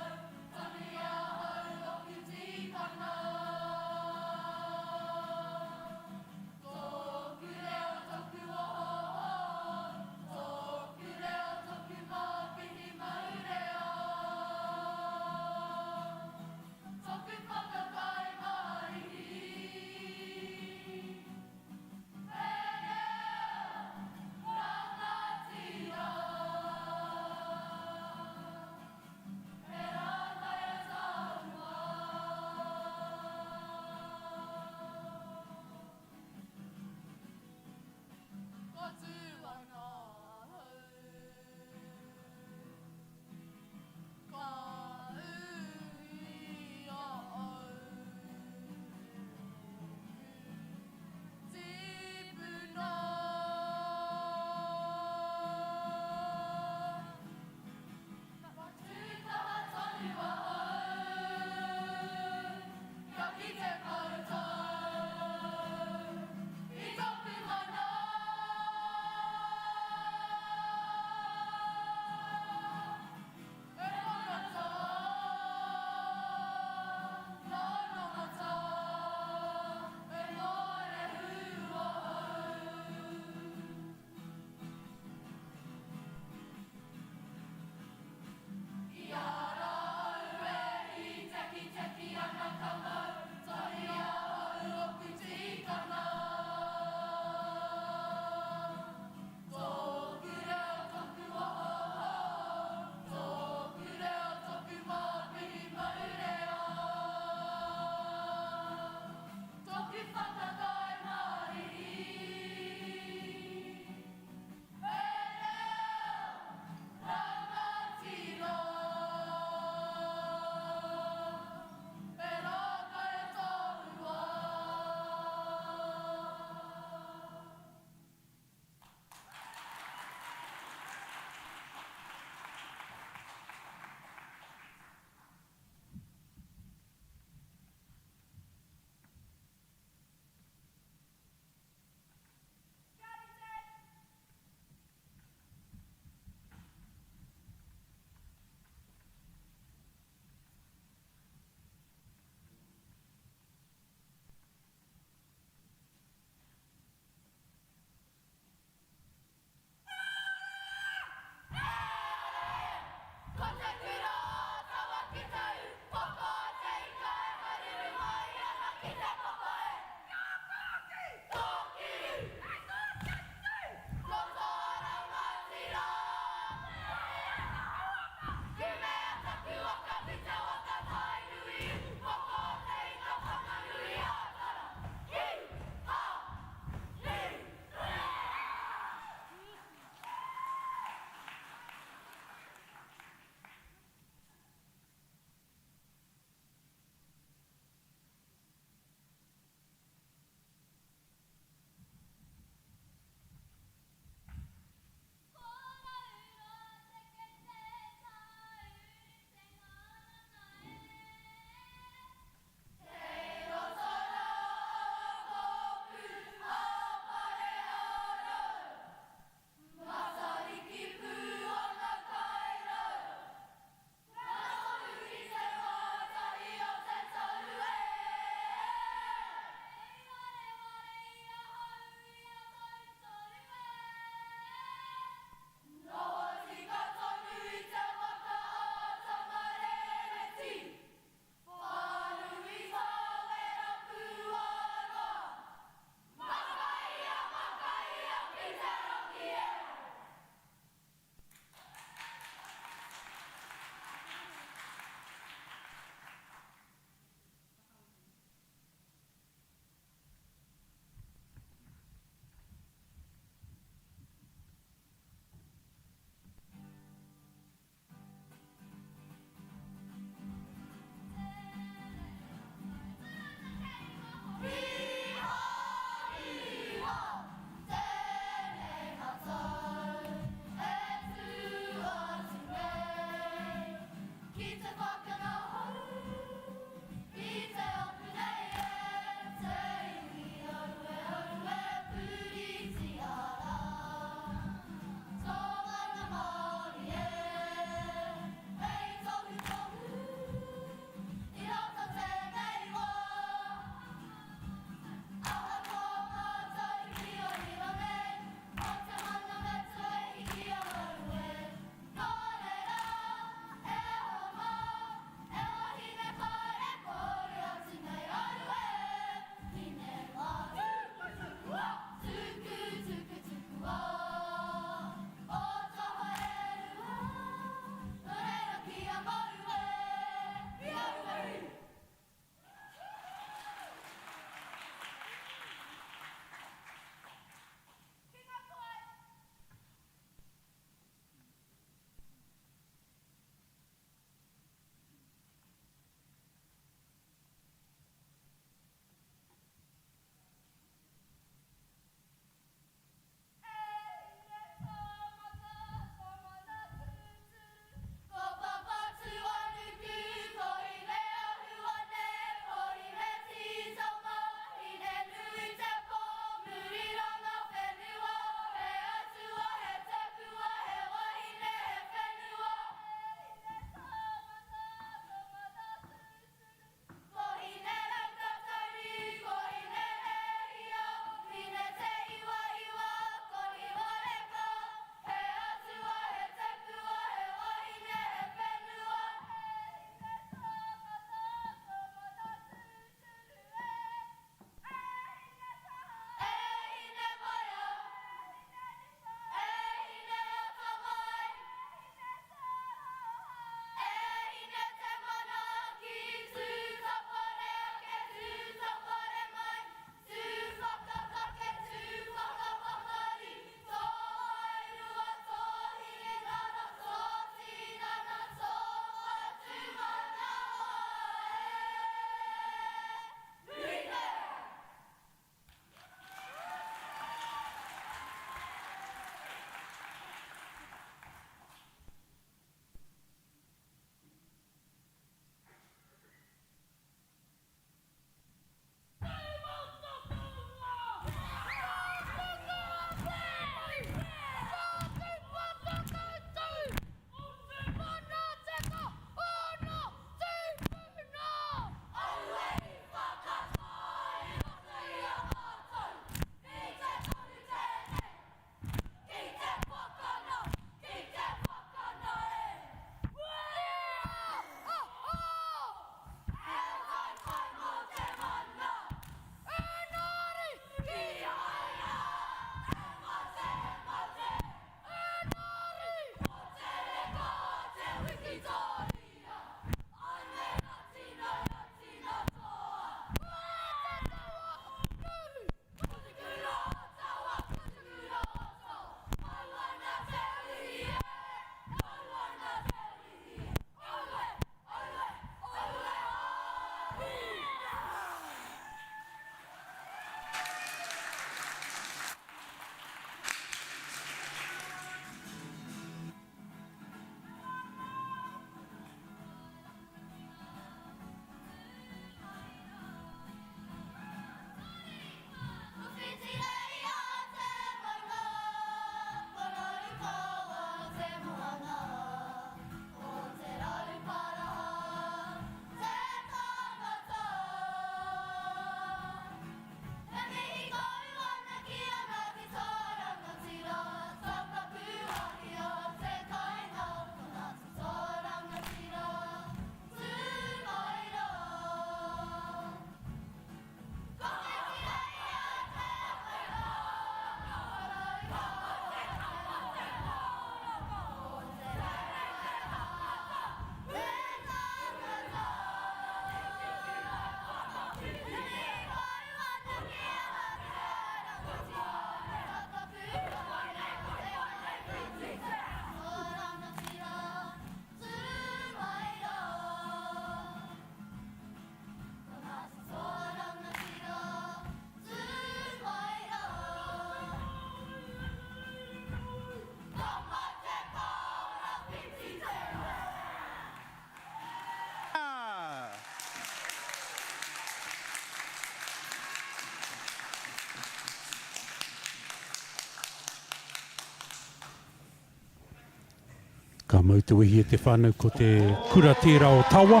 Ka mau te wehi e te whānau ko te kura tērā o tawa.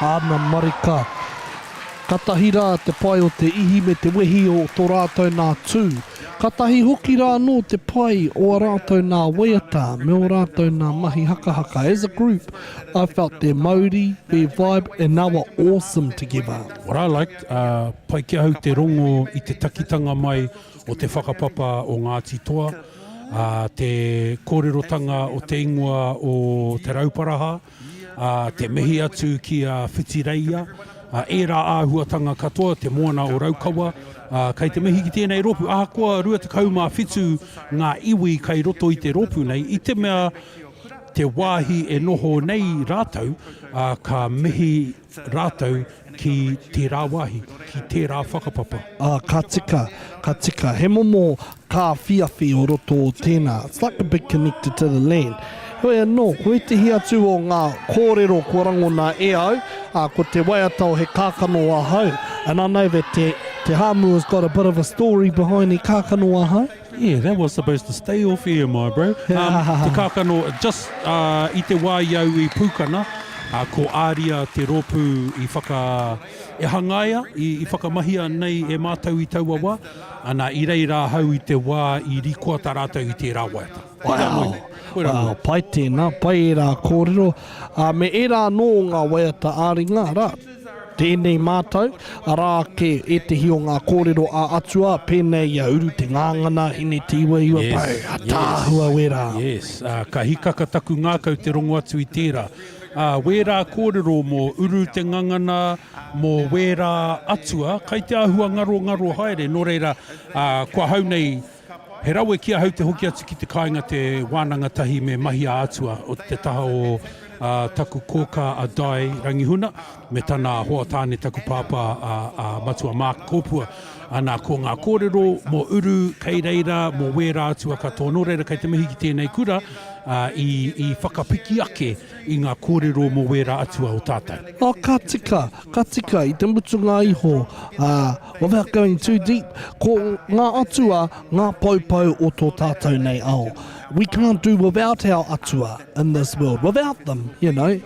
Ana marika. Katahi rā te pai o te ihi me te wehi o tō rātou nā tū. Katahi hoki rā no te pai o a rātou nā weata me o rātou nā mahi haka haka. As a group, I felt their Māori, their vibe, and they were awesome together. What I liked, pai kia hau te rongo i te takitanga mai o te whakapapa o Ngāti Toa, te kōrerotanga o te ingoa o te rauparaha, te mehi atu ki a Whitireia, e rā āhuatanga katoa, te moana o Raukawa, kei te mihi ki tēnei ropu. Ahakoa rua te kaumā whitu ngā iwi kei roto i te ropu nei, i te mea te wāhi e noho nei rātou, ka mihi rātou ki tērā wāhi, ki tērā whakapapa. Ka tika. He momo ka whiawhi o roto o tēnā. It's like a bit connected to the land. Hoi anō, koe te hi atu o ngā kōrero ko rangona e au, ko te waiatau he kākano ahau. And I know that te hāmu has got a bit of a story behind the kākano ahau. Yeah, that was supposed to stay off here, my bro. Te kākano, just i te wā iau i Pūkana, ko āria te ropu i e hangaia, i whakamahia nei e mātau i taua wā, ana i reira hau i te wā i rikoa tā rātou i te rāwaiata. Wow, pai tēnā, pai e rā kōrero. Me e rā nō ngā waiata āringa, rā. Tēnei mātou, rā ke e te hio ngā kōrero a atua, pēnei a uru te ngāngana, hine te iwa iwa pai, a tāhua wera. Yes, ka hikaka taku ngākau te rongo atu i tērā. Wera kōrero mō uru te ngangana, mō wera atua, kai te ahua ngaro haere, nō reira, kua hau nei, he rawe kia hau te hoki atu ki te kāinga te wānanga tahi me mahi a atua o te taha o taku kōka a Dai Rangihuna me tana hoa tāne taku pāpā a matua Mark Kōpua. Ana ko ngā kōrero mō uru kei reira mō wera atua katoa. Nō reira kei te mihi ki tēnei kura i whakapiki ake i ngā kōrero mō wera atua o tātou. Ka tika, i te mutunga iho, without going too deep, ko ngā atua, ngā paupau o tō tātou nei ao. We can't do without our atua in this world. Without them, you know,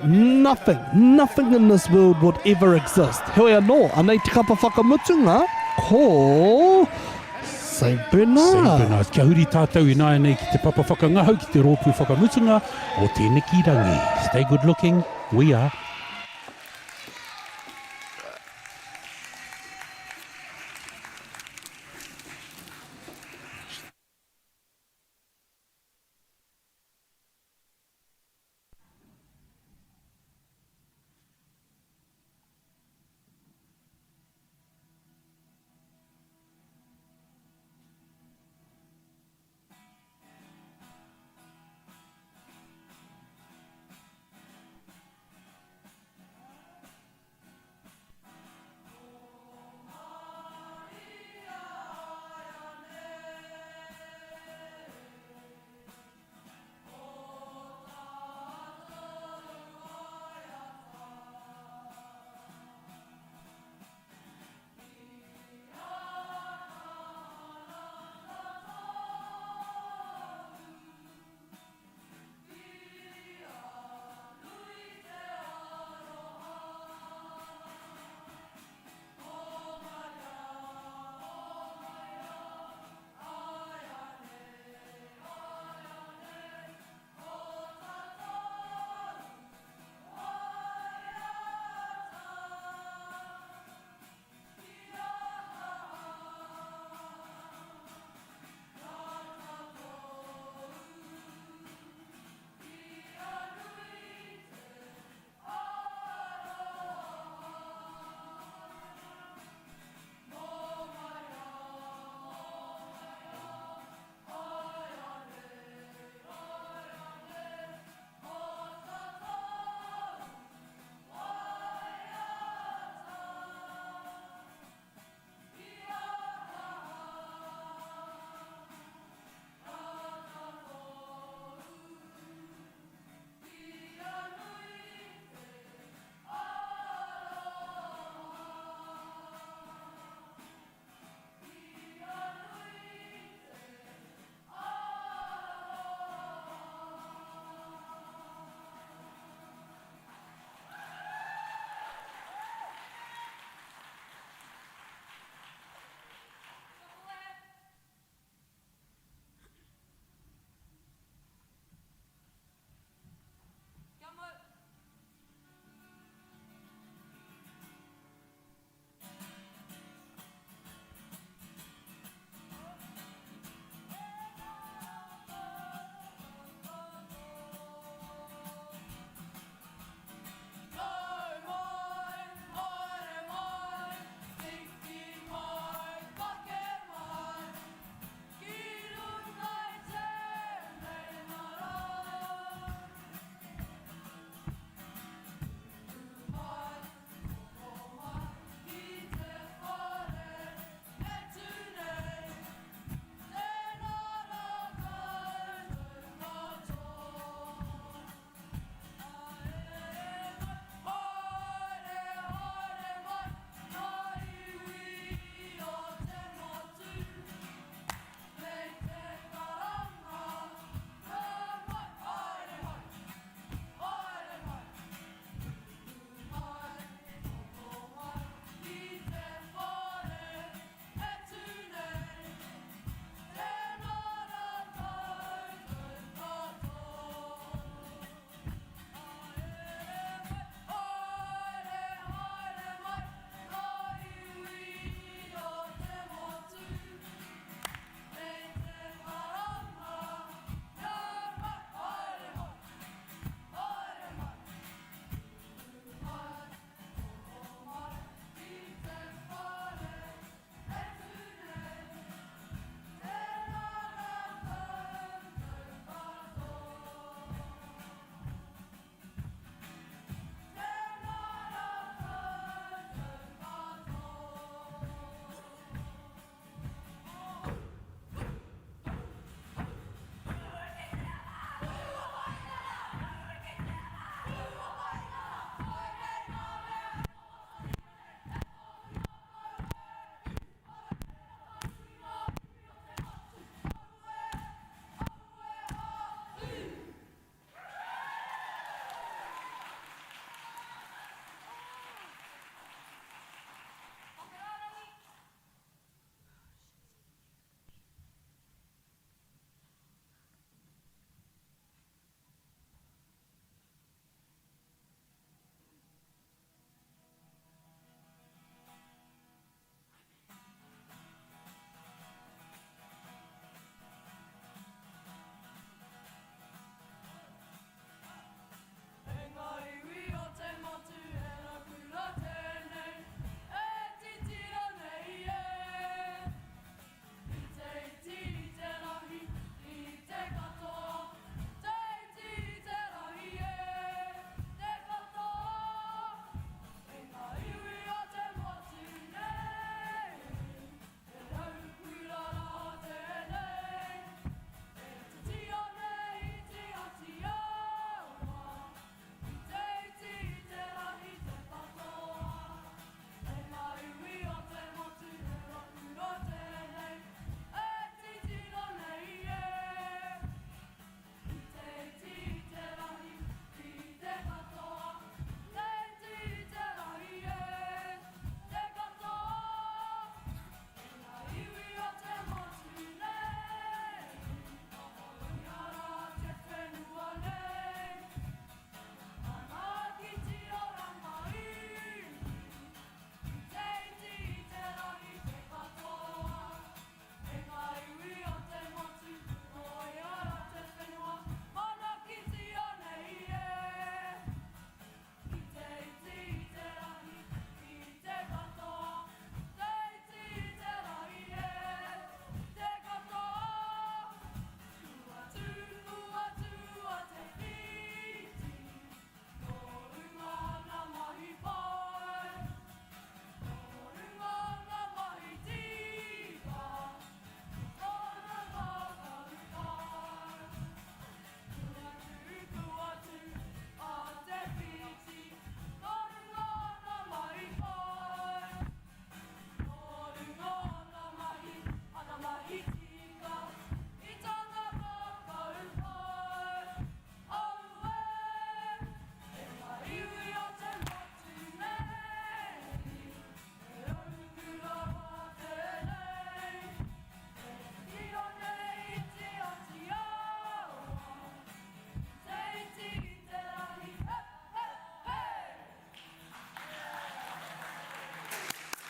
nothing in this world would ever exist. Hoi anō, anei te kapa whakamutunga, ko St. Bernard. St. Bernard. Kia huri tātou i nāia nei ki te papa whakangahau ki te rōpū whakamutunga o tēnei ki rangi. Stay good looking, we are.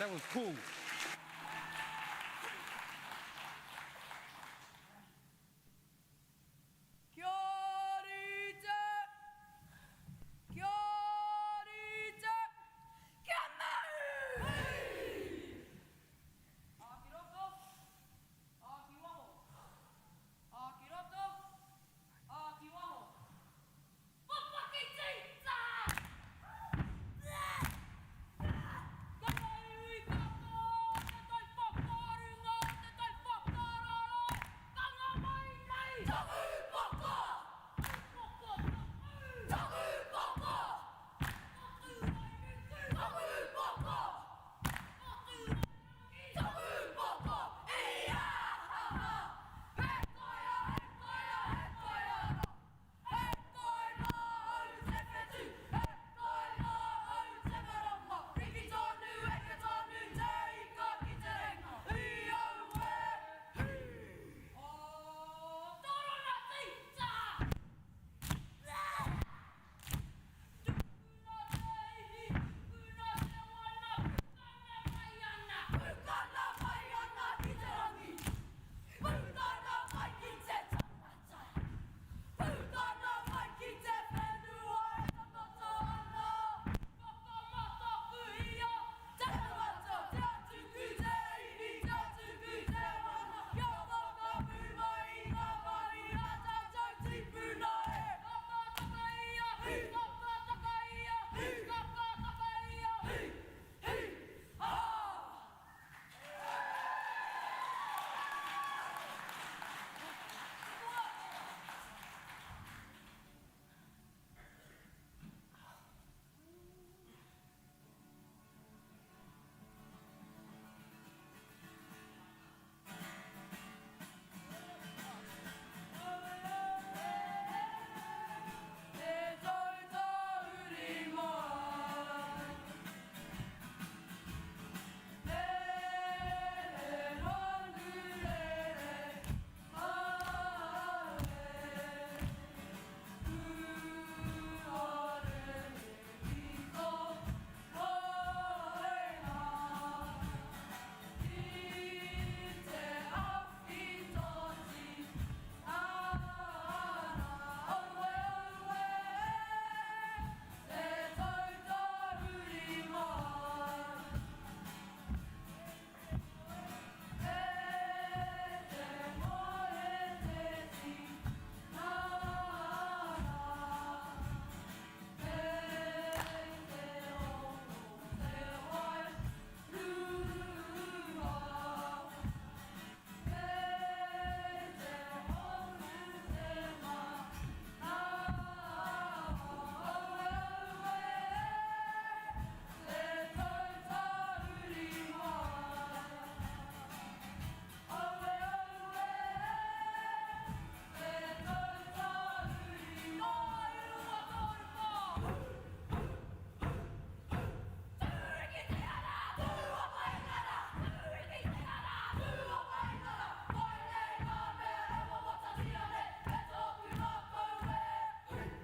That was cool. Kia rite. Kia rite. Kia mau. Aki roto. Aki waho. Aki roto. Aki waho. Papaki tita. Kakai kako. Te tai whakarunga. Te tai whakarara. Kanga mai mai. Taku paka. Taku paka. Taku paka. Taku paka. Ia. He koia, he koia, he koia. He koina au te whetu. He koina au te marama. Riki tonu, eke tonu, te ika ki te renga. Hui au e. O torona tita. Tukuna te ihi, tukuna te wana, pukana mai ana. Pukana mai ana ki te rangi. Pukana mai ki te tangata. Pukana mai ki te whenua e tangata ana. Whakamata kuhia, te tangata, te atuku, te ihi, te atuku, te wana. Kia whakamu mai i ngā wari, a tātou tipuna e. Whakataka ia, whakataka ia, whakataka ia. Ha! Te tautauri mai. Te rangurere ae. Kuare iko koena. I te awhitoti ana. Aue aue. Te tautauri mai. Te moe te ti nana. Te o te wai rua. Te honu te ma aue aue. Te tautauri mai. Aue aue. Te tautauri mai. Rua torpa. Turiki te ara. Tua paingara. Turiki te ara. Tua paingara. Koe nei ngā mea rewa wata tiane. E tōku nā koe.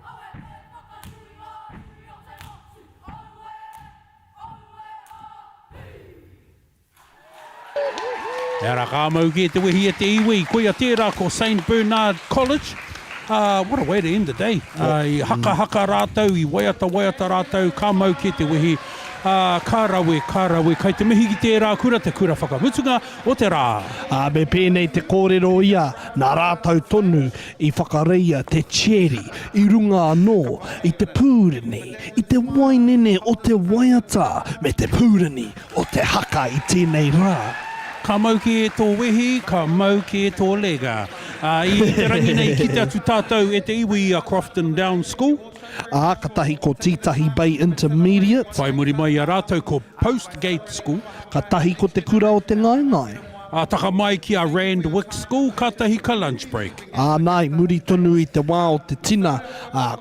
Aue e whakanui ngā ui o te motu. Aue. Aue a. E ara ka mau ki te wehi e te iwi. Koe a tērā ko St. Bernard College. What a way to end the day. I haka rātou, I waiata rātou, ka mau ki te wehi. Ka rawe, kai te mihi ki tērā kura, te kura whakamutunga o te rā. Me pēnei te kōrero ia, nā rātou tonu i whakareia te cherry, i runga anō, i te pūreni, i te wainene o te waiata, me te pūreni o te haka i tēnei rā. Ka mau ki e tō wehi, ka mau ki e tō lega. I te rangi nei ki te atu tātou e te iwi a Crofton Downs School. Ka tahi ko Tītahi Bay Intermediate, Whai muri mai a rātou ko Postgate School. ka tahi ko te kura o te ngaingai. Taka mai ki a Randwick School, ka tahi ka lunch break. Nai, muri tonu i te wā o te tina,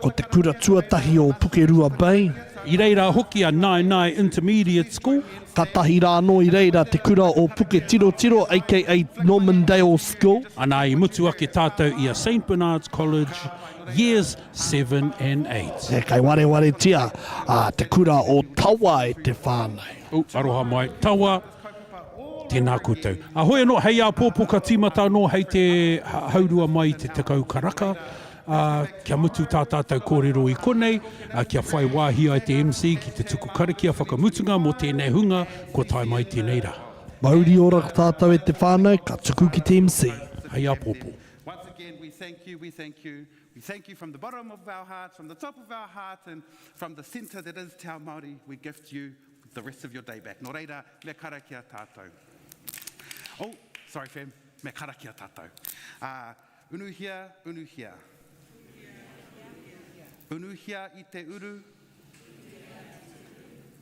ko te kura tuatahi o Pukerua Bay. I reira hoki a Nai Intermediate School. Ka tahi rā no I reira te kura o Puke Tiro Tiro, aka Normandale School. Ana I mutu ake tātou I a St Bernard's College, years 7 and 8. E kai ware tia, te kura o Tawa e te whānei. Aroha mai, tawa, tēnā koutou. Hoi anō, hei a pōpō ka tīmata anō hei te haurua mai te tekau karaka. Kia mutu tā tātou kōrero I konei, kia whai wāhi ai te MC ki te tuku karakia whakamutunga mō tēnei hunga, ko tai mai tēnei rā. Mauri ora tātou e te whānei, ka tuku ki te MC. Hei a pōpō. Once again, we thank you, we thank you. We thank you from the bottom of our hearts, from the top of our hearts, and from the centre that is Te Ao Māori. We gift you the rest of your day back. Nō reira, me karakia tātou. Oh, sorry fam, me karakia tātou. Unuhia, unuhia. Unuhia I te uru,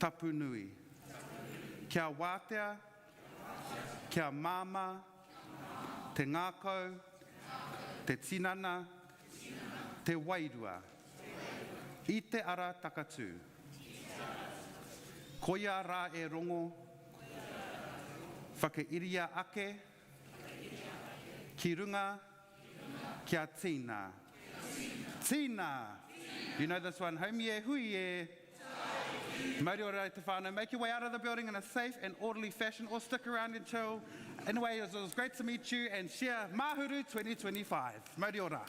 tapu nui. Kia wātea, kia māma, te ngākau, te tinana, te wairua. I te ara takatū. Koia rā e rongo, whakairia ake, ki runga, kia tīna. Tīna! You know this one, haumi e hui e. Mauri ora te whānau, make your way out of the building in a safe and orderly fashion, or stick around and chill. Anyway, it was great to meet you and share Mahuru 2025. Mauri ora.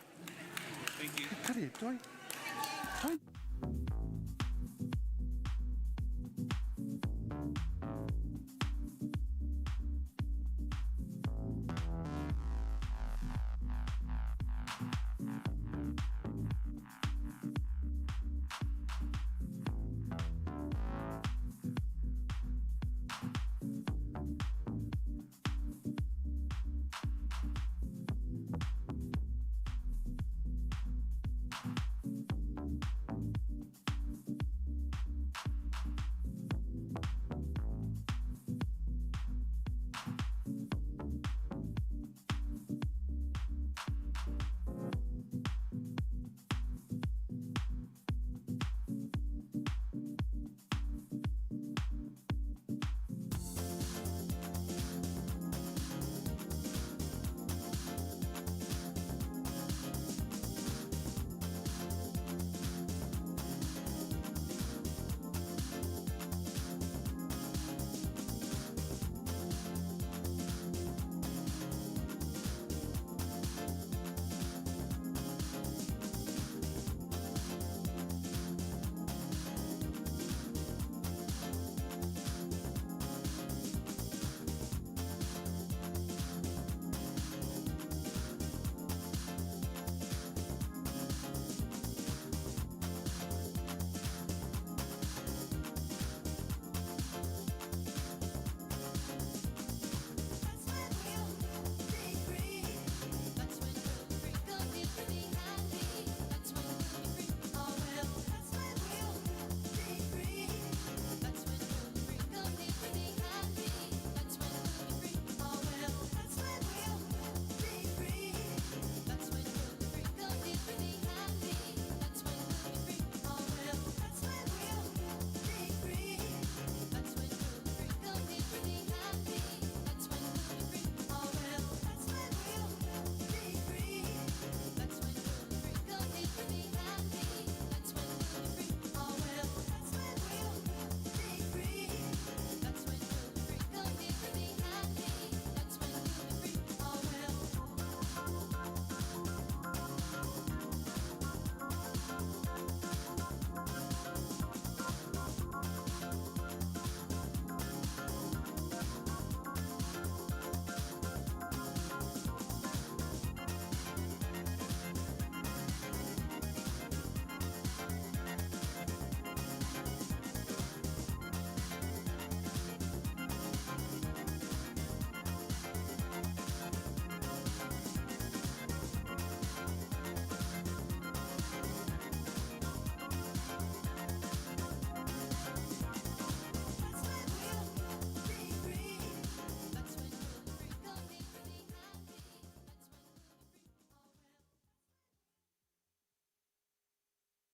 Thank you.